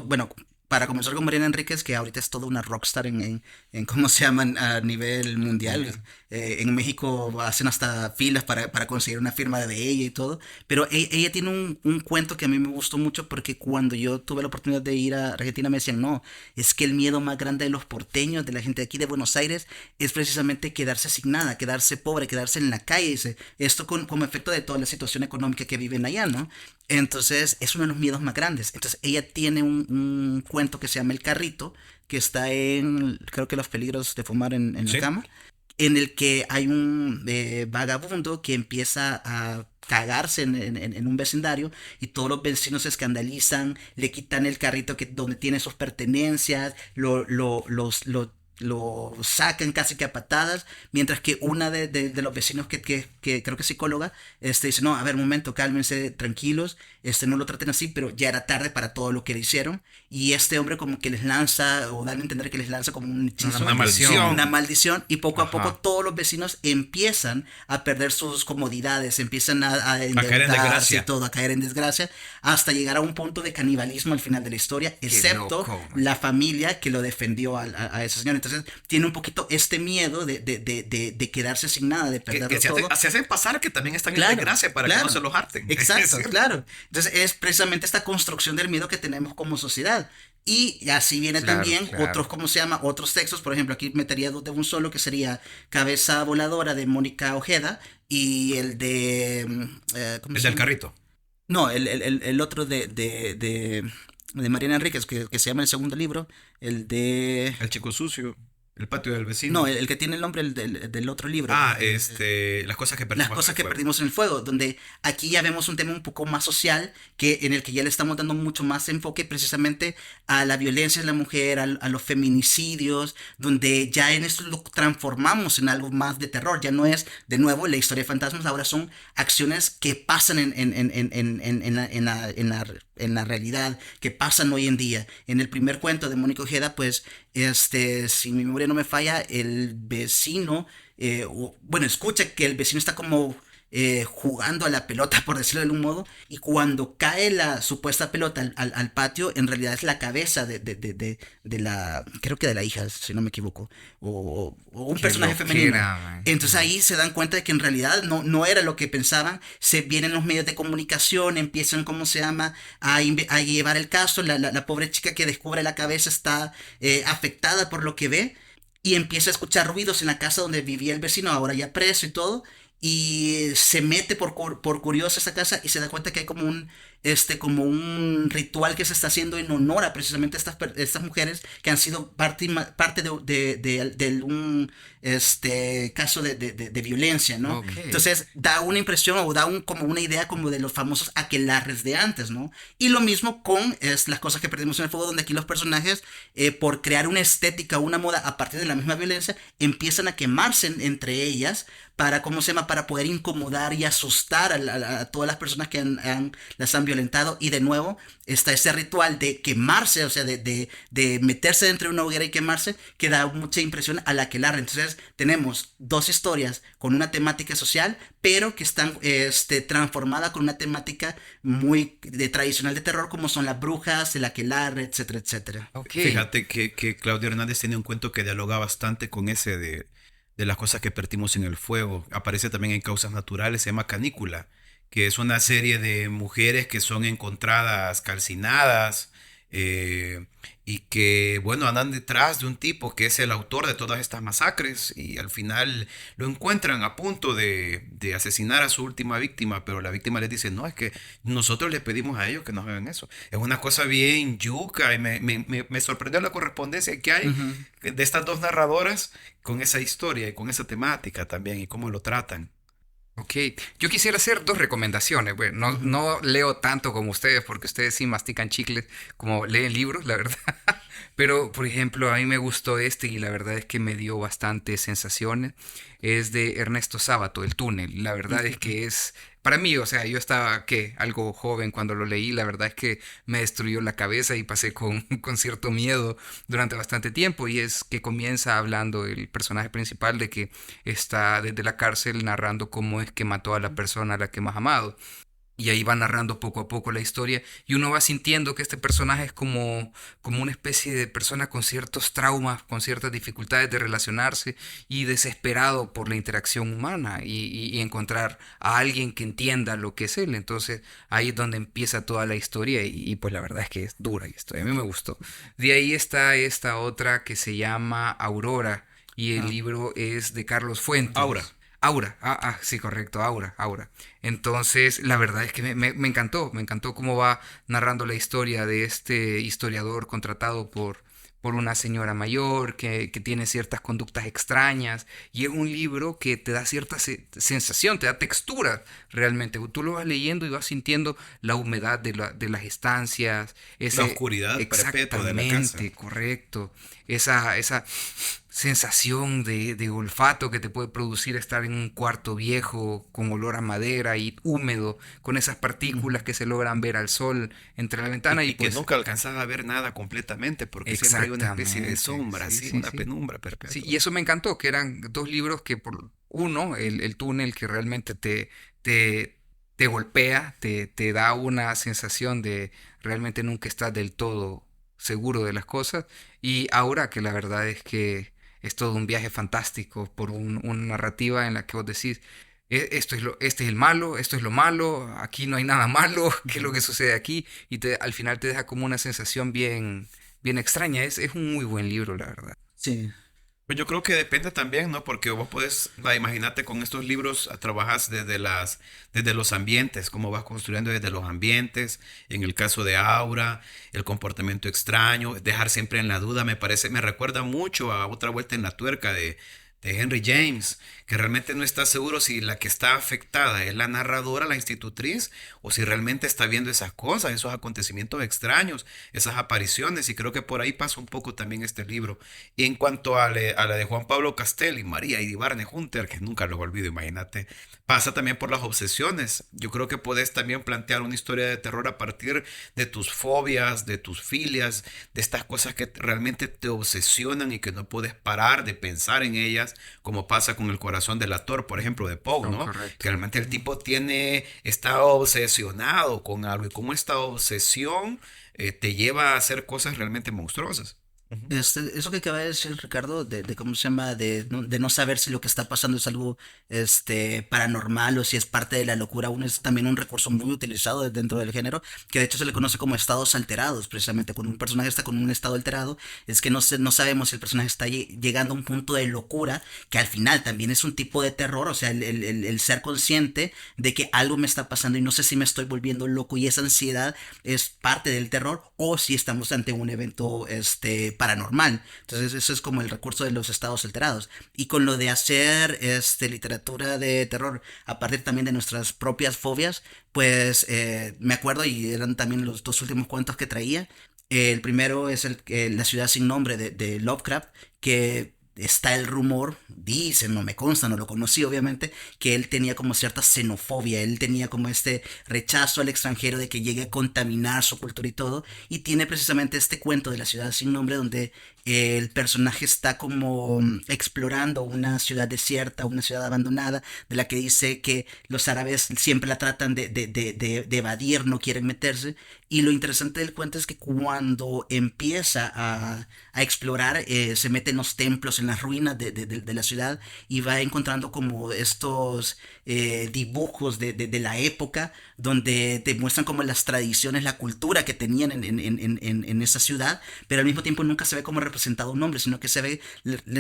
bueno, para comenzar con Mariana Enríquez, que ahorita es toda una rockstar en ¿cómo se llaman? A nivel mundial. Mundial. En México hacen hasta filas para conseguir una firma de ella y todo. Pero ella tiene un cuento que a mí me gustó mucho porque cuando yo tuve la oportunidad de ir a Argentina me decían, no, es que el miedo más grande de los porteños, de la gente de aquí de Buenos Aires, es precisamente quedarse sin nada, quedarse pobre, quedarse en la calle. Dice, esto como efecto de toda la situación económica que viven allá, ¿no? Entonces es uno de los miedos más grandes. Entonces ella tiene un cuento que se llama El Carrito, que está creo que Los peligros de fumar en la Sí. cama, en el que hay un vagabundo que empieza a cagarse en un vecindario y todos los vecinos se escandalizan, le quitan el carrito donde tiene sus pertenencias, lo sacan casi que a patadas, mientras que una de los vecinos que creo que es psicóloga, dice, no, a ver, un momento, cálmense, tranquilos, no lo traten así, pero ya era tarde para todo lo que le hicieron, y este hombre como que les lanza, o dan a entender que les lanza como un hechizo, Una maldición. una maldición, y poco a poco Ajá. todos los vecinos empiezan a perder sus comodidades, empiezan a A caer en endeudarse y desgracia. todo, a caer en desgracia, hasta llegar a un punto de canibalismo al final de la historia, excepto loco, man. la familia que lo defendió a ese señor. Entonces tiene un poquito este miedo de quedarse sin nada, de perderlo Que todo. se hacen pasar que también están Claro, en desgracia para claro. que no se los harten. Exacto, Sí. claro. Entonces es precisamente esta construcción del miedo que tenemos como sociedad. Y así viene Claro, también claro. otros, ¿cómo se llama? Otros textos, por ejemplo, aquí metería dos de un solo, que sería Cabeza Voladora de Mónica Ojeda y el de... ¿cómo Es se del llama? carrito. No, el otro de Mariana Enríquez, que se llama el segundo libro, el de... El chico sucio. El patio del vecino. No, el que tiene el nombre del otro libro. Las cosas que Las perdimos. cosas que Bueno, perdimos en el fuego, donde aquí ya vemos un tema un poco más social, en el que ya le estamos dando mucho más enfoque precisamente a la violencia de la mujer, a los feminicidios, donde ya en esto lo transformamos en algo más de terror. Ya no es, de nuevo, la historia de fantasmas, ahora son acciones que pasan en la realidad, que pasan hoy en día. En el primer cuento de Mónica Ojeda, pues, si mi memoria no me falla, el vecino bueno, escucha que el vecino está como jugando a la pelota, por decirlo de algún modo, y cuando cae la supuesta pelota al patio, en realidad es la cabeza creo que de la hija, si no me equivoco, o un Qué personaje loquera, femenino. man. Entonces ahí se dan cuenta de que en realidad no era lo que pensaban, se vienen los medios de comunicación, empiezan, ¿cómo se llama?, a llevar el caso, la pobre chica que descubre la cabeza está afectada por lo que ve y empieza a escuchar ruidos en la casa donde vivía el vecino, ahora ya preso y todo, y se mete por curioso a esa casa y se da cuenta que hay como un ritual que se está haciendo en honor a precisamente estas mujeres que han sido parte de un caso de violencia, ¿no? Ok. Entonces da una impresión o da como una idea como de los famosos aquelarres de antes, ¿no? Y lo mismo con las cosas que perdimos en el fuego, donde aquí los personajes, por crear una estética, una moda a partir de la misma violencia, empiezan a quemarse entre ellas para, ¿cómo se llama?, para poder incomodar y asustar a todas las personas que las han violentado, y de nuevo está ese ritual de quemarse, o sea, de meterse dentro de una hoguera y quemarse, que da mucha impresión al aquelarre. Entonces tenemos dos historias con una temática social, pero que están transformadas con una temática muy tradicional de terror, como son las brujas, el aquelarre, etcétera, etcétera. Ok. Fíjate que Claudio Hernández tiene un cuento que dialoga bastante con ese de las cosas que perdimos en el fuego. Aparece también en Causas Naturales, se llama Canícula, que es una serie de mujeres que son encontradas calcinadas, y que, bueno, andan detrás de un tipo que es el autor de todas estas masacres, y al final lo encuentran a punto de asesinar a su última víctima, pero la víctima les dice, no, es que nosotros les pedimos a ellos que nos hagan eso. Es una cosa bien yuca, y me sorprendió la correspondencia que hay Ujú. de estas dos narradoras con esa historia y con esa temática también, y cómo lo tratan. Ok, yo quisiera hacer dos recomendaciones. Bueno, Ujú. no leo tanto como ustedes, porque ustedes sí mastican chicles como leen libros, la verdad. Pero, por ejemplo, a mí me gustó este y la verdad es que me dio bastantes sensaciones. Es de Ernesto Sábato, El túnel. La verdad es Ujú. que es, para mí, o sea, yo estaba, ¿qué? Algo joven cuando lo leí. La verdad es que me destruyó la cabeza y pasé con, con cierto miedo durante bastante tiempo. Y es que comienza hablando el personaje principal de que está desde la cárcel narrando cómo es que mató a la persona a la que más amado. Y ahí va narrando poco a poco la historia y uno va sintiendo que este personaje es como, como una especie de persona con ciertos traumas, con ciertas dificultades de relacionarse y desesperado por la interacción humana y encontrar a alguien que entienda lo que es él. Entonces ahí es donde empieza toda la historia y pues la verdad es que es dura la historia. A mí me gustó. De ahí está esta otra que se llama Aurora y el Ah, libro es de Carlos Fuentes. Aura. Aura, sí, correcto, Aura, Aura. Entonces, la verdad es que me encantó cómo va narrando la historia de este historiador contratado por una señora mayor que tiene ciertas conductas extrañas y es un libro que te da cierta sensación, te da textura realmente. Tú lo vas leyendo y vas sintiendo la humedad de las estancias, La ese oscuridad perpetua de la casa. exactamente, correcto, esa sensación de olfato que te puede producir estar en un cuarto viejo con olor a madera y húmedo, con esas partículas ujú. que se logran ver al sol entre la ventana y Y que pues nunca alcanzas a ver nada completamente, porque siempre hay una especie de exactamente, sombra, sí, así, sí, una sí. penumbra Sí, perpetua. y eso me encantó, que eran dos libros que por uno, el túnel que realmente te, te golpea, te da una sensación de realmente nunca estás del todo seguro de las cosas, y ahora que la verdad es que es todo un viaje fantástico por una narrativa en la que vos decís, esto es este es el malo, esto es lo malo, aquí no hay nada malo, ¿qué es lo Ujú. que sucede aquí? Y al final te deja como una sensación bien extraña, es un muy buen libro, la verdad. Sí. Pues yo creo que depende también, ¿no? Porque vos puedes, imagínate con estos libros, trabajas desde los ambientes, cómo vas construyendo desde los ambientes, en el caso de Aura, el comportamiento extraño, dejar siempre en la duda, me parece, me recuerda mucho a Otra vuelta en la tuerca de Henry James, que realmente no está seguro si la que está afectada es la narradora, la institutriz, o si realmente está viendo esas cosas, esos acontecimientos extraños, esas apariciones, y creo que por ahí pasa un poco también este libro. Y en cuanto a la de Juan Pablo Castelli, María y Barney Hunter, que nunca los olvido, imagínate, pasa también por las obsesiones. Yo creo que puedes también plantear una historia de terror a partir de tus fobias, de tus filias, de estas cosas que realmente te obsesionan y que no puedes parar de pensar en ellas, como pasa con El corazón del actor, por ejemplo, de Poe, Oh, ¿no? correcto. Que realmente el tipo está obsesionado con algo y cómo esta obsesión te lleva a hacer cosas realmente monstruosas. Ujú. Eso que acaba de decir Ricardo, de cómo se llama, de no saber si lo que está pasando es algo paranormal o si es parte de la locura, uno es también un recurso muy utilizado dentro del género, que de hecho se le conoce como estados alterados, precisamente cuando un personaje está con un estado alterado, es que no sabemos si el personaje está llegando a un punto de locura, que al final también es un tipo de terror, o sea, el ser consciente de que algo me está pasando y no sé si me estoy volviendo loco, y esa ansiedad es parte del terror, o si estamos ante un evento paranormal. Entonces eso es como el recurso de los estados alterados. Y con lo de hacer literatura de terror a partir también de nuestras propias fobias, pues me acuerdo, y eran también los dos últimos cuentos que traía. El primero es La ciudad sin nombre de Lovecraft, que está el rumor, dicen, no me consta, no lo conocí obviamente, que él tenía como cierta xenofobia, él tenía como este rechazo al extranjero de que llegue a contaminar su cultura y todo, y tiene precisamente este cuento de la ciudad sin nombre donde el personaje está como explorando una ciudad desierta, una ciudad abandonada, de la que dice que los árabes siempre la tratan de evadir, no quieren meterse. Y lo interesante del cuento es que cuando empieza a explorar, se mete en los templos, en las ruinas de la ciudad y va encontrando como estos dibujos de la época donde te muestran como las tradiciones, la cultura que tenían en esa ciudad, pero al mismo tiempo nunca se ve como representado un hombre, sino que se ve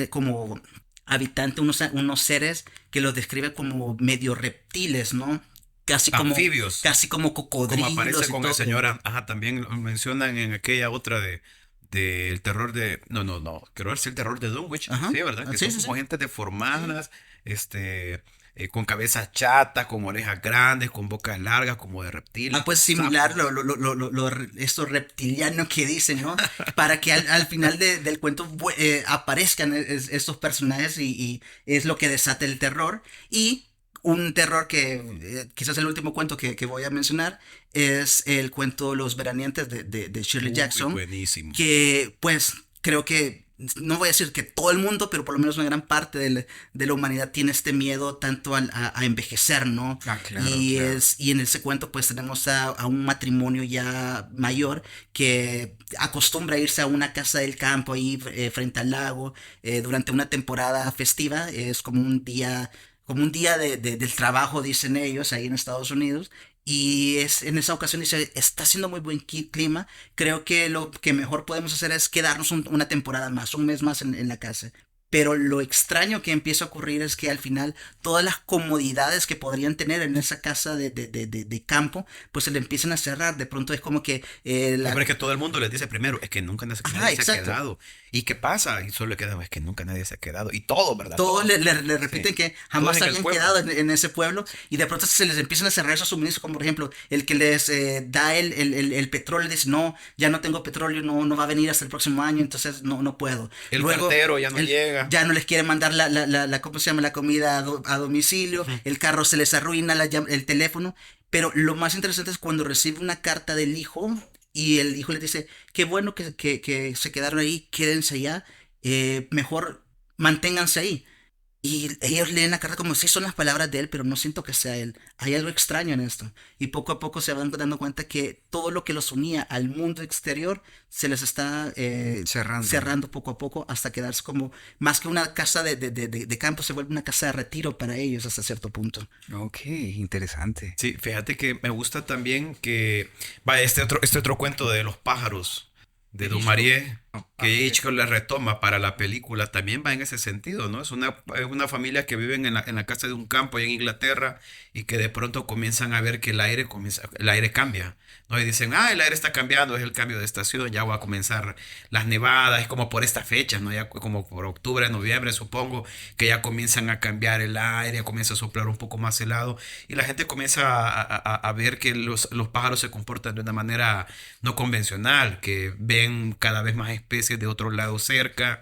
como habitante unos seres que los describe como medio reptiles, ¿no? Anfibios, Casi como como cocodrilos aparece y con el todo. señor, ajá, también lo mencionan en aquella otra de el terror de, no, creo que es el terror de Dunwich, Ajá. sí, ¿verdad? Que Sí, son sí, como sí. gente deformadas, con cabezas chatas, con orejas grandes, con bocas largas, como de reptiles, Pues similar sapos. esto reptiliano que dicen, ¿no? Para que al final del cuento aparezcan estos personajes y es lo que desata el terror. Y un terror que quizás el último cuento que voy a mencionar es el cuento Los Veraneantes de Shirley Uy, Jackson, buenísimo. que pues creo que no voy a decir que todo el mundo, pero por lo menos una gran parte de la humanidad tiene este miedo tanto a envejecer, ¿no? Ah, claro, claro. Y en ese cuento pues tenemos a un matrimonio ya mayor que acostumbra a irse a una casa del campo ahí frente al lago durante una temporada festiva, es como un día del trabajo, dicen ellos, ahí en Estados Unidos. Y es, en esa ocasión dice, está haciendo muy buen clima, creo que lo que mejor podemos hacer es quedarnos una temporada más, un mes más en la casa. Pero lo extraño que empieza a ocurrir es que al final todas las comodidades que podrían tener en esa casa de campo, pues se le empiezan a cerrar. De pronto es como que No, pero es que todo el mundo les dice primero, es que nunca Ajá, nadie se ha exacto. quedado. ¿Y qué pasa? Y solo le queda, es que nunca nadie se ha quedado. Y todo, ¿verdad? Todos Todo. le Sí. repiten que Todo es jamás en el habían quedado pueblo. en ese pueblo y de pronto se les empiezan a cerrar esos suministros, como por ejemplo el que les da el petróleo, dice no, ya no tengo petróleo, no va a venir hasta el próximo año, entonces no puedo. El Luego cartero ya no llega. ya no les quiere mandar ¿cómo se llama? La comida a domicilio, Ujú. el carro se les arruina, el teléfono, pero lo más interesante es cuando recibe una carta del hijo y el hijo le dice, qué bueno que se quedaron ahí, quédense allá, mejor manténganse ahí. Y ellos leen la carta como si son las palabras de él, pero no siento que sea él. Hay algo extraño en esto. Y poco a poco se van dando cuenta que todo lo que los unía al mundo exterior se les está Cerrando. cerrando poco a poco hasta quedarse como más que una casa de campo, se vuelve una casa de retiro para ellos hasta cierto punto. Ok, interesante. Sí, fíjate que me gusta también que, va, este otro cuento de los pájaros de De Hitchcock. Dumarie, Ah, que ok. Hitchcock le retoma para la película, también va en ese sentido, ¿no? Es una familia que viven en la casa de un campo allá en Inglaterra y que de pronto comienzan a ver que el aire cambia, ¿no? Y dicen, el aire está cambiando, es el cambio de estación, ya va a comenzar las nevadas, es como por estas fechas, ¿no? Ya como por octubre, noviembre, supongo, que ya comienzan a cambiar el aire, ya comienza a soplar un poco más helado y la gente comienza a ver que los pájaros se comportan de una manera no convencional, que ven cada vez más especies de otro lado cerca.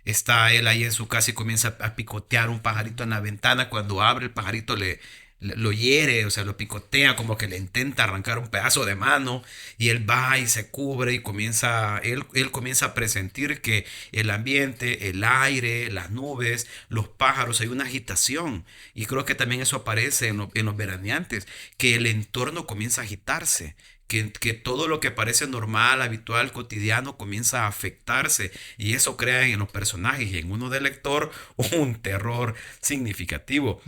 Está él ahí en su casa y comienza a picotear un pajarito en la ventana. Cuando abre el pajarito lo hiere, o sea, lo picotea como que le intenta arrancar un pedazo de mano y él va y se cubre y él comienza a presentir que el ambiente, el aire, las nubes, los pájaros, hay una agitación y creo que también eso aparece en los veraneantes, que el entorno comienza a agitarse. Que todo lo que parece normal, habitual, cotidiano comienza a afectarse y eso crea en los personajes y en uno del lector un terror significativo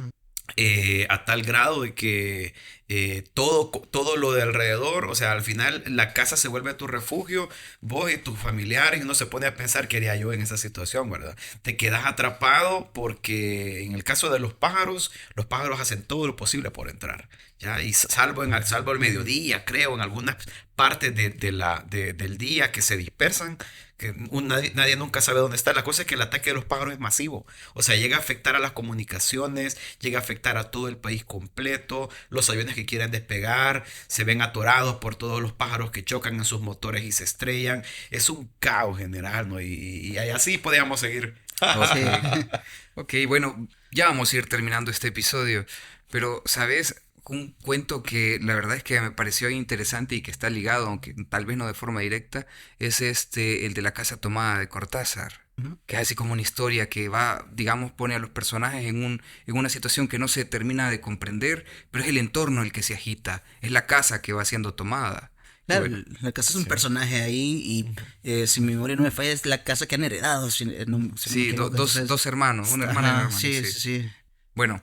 a tal grado de que todo lo de alrededor, o sea, al final la casa se vuelve tu refugio, vos y tus familiares, y uno se pone a pensar qué haría yo en esa situación, ¿verdad? Te quedas atrapado porque en el caso de los pájaros hacen todo lo posible por entrar, ¿ya? Y salvo el mediodía, creo, en algunas partes del día que se dispersan, que nadie nunca sabe dónde está. La cosa es que el ataque de los pájaros es masivo. O sea, llega a afectar a las comunicaciones, llega a afectar a todo el país completo. Los aviones que quieren despegar se ven atorados por todos los pájaros que chocan en sus motores y se estrellan. Es un caos general, ¿no? Y así podríamos seguir. Ok. Sí. Ok, bueno, ya vamos a ir terminando este episodio, pero, ¿sabes? Un cuento que la verdad es que me pareció interesante y que está ligado, aunque tal vez no de forma directa, es el de la casa tomada de Cortázar, Ujú. que es así como una historia que va, digamos, pone a los personajes en una situación que no se termina de comprender, pero es el entorno el que se agita, es la casa que va siendo tomada. Y Claro, bueno, la casa es un sí. personaje ahí y si mi memoria no me falla es la casa que han heredado, si no me Sí, equivoco. Entonces, dos hermanos, una hermana y un ajá, hermano, sí, sí. sí, sí. Bueno,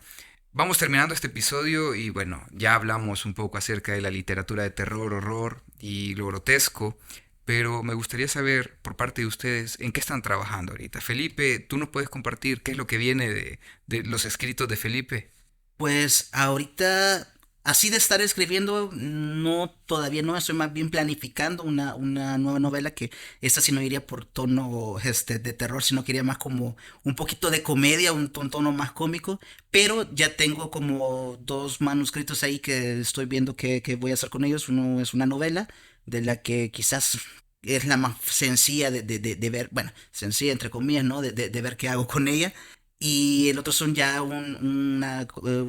vamos terminando este episodio y bueno, ya hablamos un poco acerca de la literatura de terror, horror y lo grotesco, pero me gustaría saber por parte de ustedes en qué están trabajando ahorita. Felipe, ¿tú nos puedes compartir qué es lo que viene de los escritos de Felipe? Pues ahorita, así de estar escribiendo, no, todavía no, estoy más bien planificando una nueva novela que esta sí no iría por tono de terror, sino que iría más como un poquito de comedia, un tono más cómico, pero ya tengo como dos manuscritos ahí que estoy viendo que voy a hacer con ellos. Uno es una novela de la que quizás es la más sencilla de ver, bueno, sencilla entre comillas, ¿no? De ver qué hago con ella. Y el otro son ya una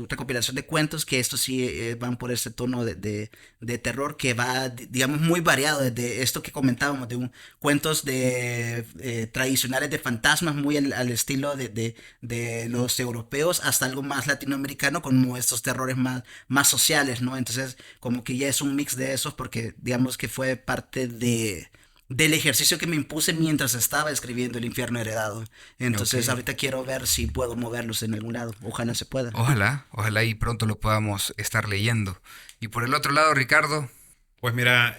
recopilación de cuentos que estos sí van por ese tono de terror que va, digamos, muy variado desde esto que comentábamos, cuentos tradicionales de fantasmas muy al estilo de los europeos hasta algo más latinoamericano como estos terrores más sociales, ¿no? Entonces como que ya es un mix de esos porque digamos que fue parte del ejercicio que me impuse mientras estaba escribiendo El infierno heredado. Ok. Entonces ahorita quiero ver si puedo moverlos en algún lado. Ojalá se pueda. Ojalá, ojalá y pronto lo podamos estar leyendo. Y por el otro lado, Ricardo, Pues mira,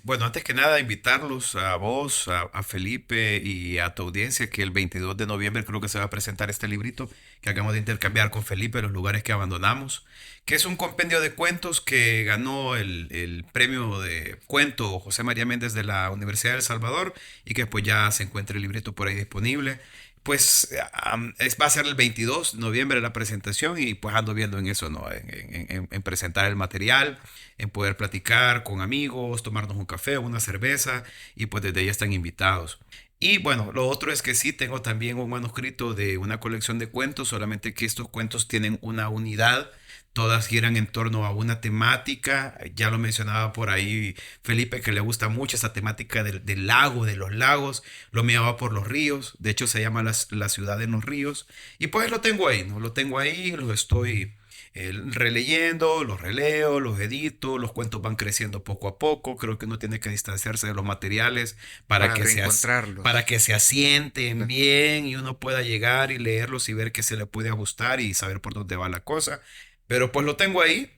bueno, antes que nada, invitarlos a vos, a Felipe y a tu audiencia que el 22 de noviembre creo que se va a presentar este librito que acabamos de intercambiar con Felipe, Los lugares que abandonamos, que es un compendio de cuentos que ganó el premio de cuento José María Méndez de la Universidad de El Salvador y que pues ya se encuentra el librito por ahí disponible. Pues va a ser el 22 de noviembre la presentación y pues ando viendo en eso, ¿no? En presentar el material, en poder platicar con amigos, tomarnos un café o una cerveza y pues desde ahí están invitados. Y bueno, lo otro es que sí, tengo también un manuscrito de una colección de cuentos, solamente que estos cuentos tienen una unidad, todas giran en torno a una temática, ya lo mencionaba por ahí Felipe que le gusta mucho esa temática del lago, de los lagos, lo mío va por los ríos, de hecho se llama la ciudad en los ríos, y pues lo tengo ahí, ¿no? Lo tengo ahí, lo estoy releyendo, los releo, los edito, los cuentos van creciendo poco a poco, creo que uno tiene que distanciarse de los materiales para para que para reencontrarlos. que se asienten bien y uno pueda llegar y leerlos y ver qué se le puede ajustar y saber por dónde va la cosa. Pero pues lo tengo ahí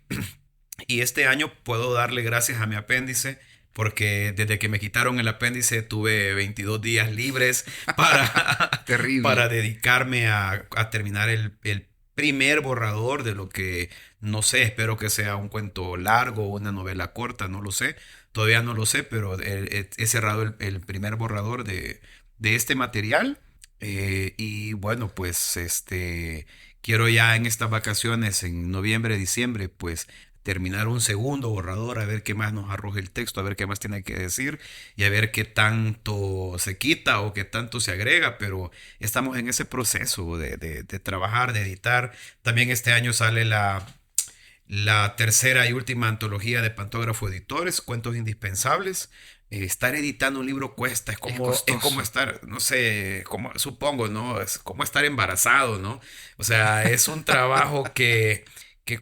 y este año puedo darle gracias a mi apéndice porque desde que me quitaron el apéndice tuve 22 días libres para, para Terrible. dedicarme a terminar el primer borrador de lo que, no sé, espero que sea un cuento largo o una novela corta, no lo sé, todavía no lo sé, pero he cerrado el primer borrador de este material y bueno, pues quiero ya en estas vacaciones, en noviembre, diciembre, pues terminar un segundo borrador, a ver qué más nos arroja el texto, a ver qué más tiene que decir y a ver qué tanto se quita o qué tanto se agrega, pero estamos en ese proceso de trabajar, de editar. También este año sale la tercera y última antología de Pantógrafo Editores, Cuentos Indispensables. Estar editando un libro cuesta, Es es como costoso. estar, no sé, como, supongo, ¿no? Es como estar embarazado, ¿no? O sea, es un trabajo que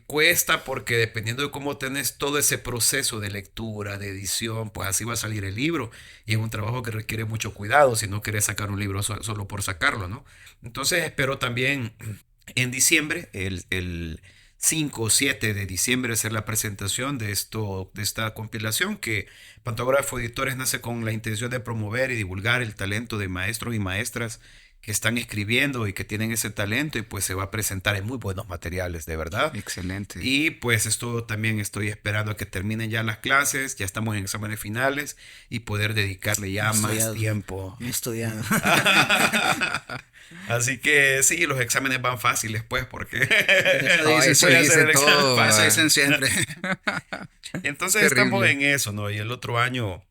cuesta porque dependiendo de cómo tenés todo ese proceso de lectura, de edición, pues así va a salir el libro. Y es un trabajo que requiere mucho cuidado si no querés sacar un libro solo por sacarlo, ¿no? Entonces espero también en diciembre, el 5 o 7 de diciembre, hacer la presentación de esta compilación que Pantógrafo Editores nace con la intención de promover y divulgar el talento de maestros y maestras que están escribiendo y que tienen ese talento y pues se va a presentar en muy buenos materiales, de verdad. Excelente. Y pues esto también estoy esperando a que terminen ya las clases, ya estamos en exámenes finales y poder dedicarle He ya más estudiado, tiempo. he estudiado. Así que sí, los exámenes van fáciles, pues, porque Eso Oh, dicen eso voy a siempre. hacer dicen el examen todo, Eso fácil. va. dicen siempre. Entonces estamos Terrible. en eso, ¿no? Y el otro año,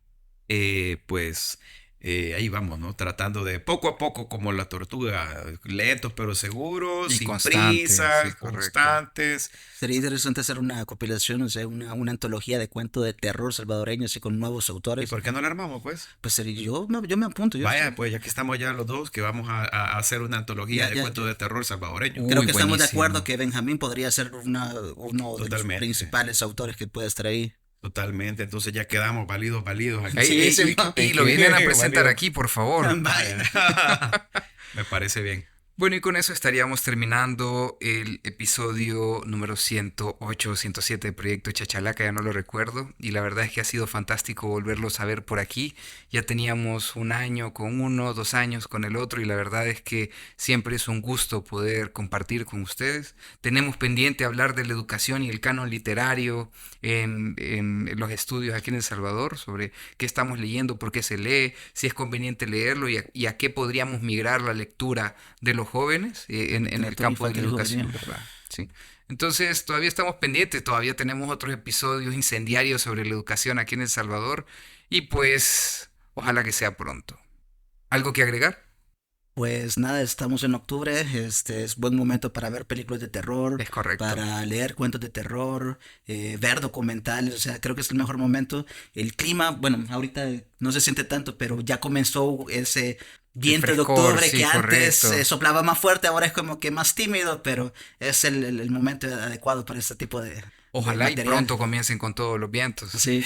pues, ahí vamos, ¿no? Tratando de poco a poco, como la tortuga, lentos pero seguros, Y sin constante, prisas, sí, correcto. constantes. Sería interesante hacer una compilación, o sea, una antología de cuentos de terror salvadoreños y con nuevos ¿Y autores. por qué no la armamos, pues? Pues yo me apunto, yo Vaya, estoy- pues ya que estamos ya los dos, que vamos a hacer una antología Ya, de ya, cuentos de terror salvadoreños. creo Uy, que estamos de buenísimo. acuerdo que Benjamín podría ser uno de los Totalmente. principales autores que puede estar ahí. Totalmente, entonces ya quedamos válidos aquí. Ey, Sí, ey, sí, no. y lo vienen a presentar Válido. aquí, por favor. Vaya. Me parece bien. Bueno, y con eso estaríamos terminando el episodio número 108 o 107 de Proyecto Chachalaca, ya no lo recuerdo, y la verdad es que ha sido fantástico volverlos a ver por aquí. Ya teníamos un año con uno, 2 años con el otro, y la verdad es que siempre es un gusto poder compartir con ustedes. Tenemos pendiente hablar de la educación y el canon literario en los estudios aquí en El Salvador, sobre qué estamos leyendo, por qué se lee, si es conveniente leerlo y a qué podríamos migrar la lectura de los jóvenes en el campo de la Infantil y educación, juvenil. ¿verdad? Sí. Entonces, todavía estamos pendientes, todavía tenemos otros episodios incendiarios sobre la educación aquí en El Salvador y pues ojalá que sea pronto. ¿Algo que agregar? Pues nada, estamos en octubre, este es buen momento para ver películas de terror, Es correcto. para leer cuentos de terror, ver documentales, o sea, creo que es el mejor momento. El clima, bueno, ahorita no se siente tanto, pero ya comenzó ese viento de frescor, octubre sí, que antes correcto. soplaba más fuerte, ahora es como que más tímido, pero es el momento adecuado para este tipo de Ojalá y material. pronto comiencen con todos los vientos. Sí,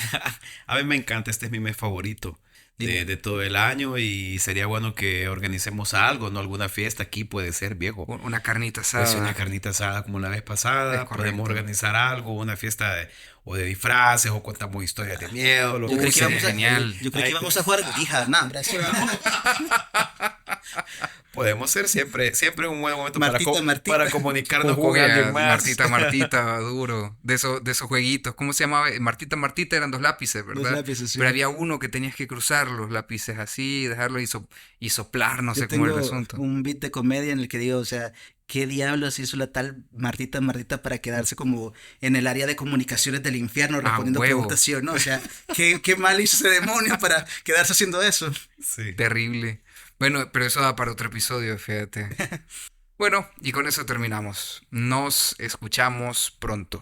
A mí me encanta, este es mi mes favorito Dime. de todo el año y sería bueno que organicemos algo, ¿no? Alguna fiesta aquí puede ser, viejo. Una carnita Puede ser una asada. carnita asada como la vez Es pasada, correcto. podemos organizar algo, una fiesta o de disfraces o contamos historias de miedo, lo yo que creí que sería íbamos a, genial. yo creí que Ay, íbamos a jugar hija, no, hombre, así, podemos ser siempre un buen momento Martita, Martita. para comunicarnos con Uy, alguien más. Martita, Martita, duro. De esos jueguitos. ¿Cómo se llamaba? Martita, Martita eran 2 lápices, Dos ¿verdad? lápices, sí. Pero había uno que tenías que cruzar los lápices así, dejarlo y soplar, no Yo sé cómo era el tengo asunto. un beat de comedia en el que digo, o sea, ¿qué diablos hizo la tal Martita para quedarse como en el área de comunicaciones del infierno respondiendo huevo. preguntas sí o no? O sea, ¿qué mal hizo ese demonio para quedarse haciendo eso? Sí. Terrible. Bueno, pero eso da para otro episodio, fíjate. Bueno, y con eso terminamos. Nos escuchamos pronto.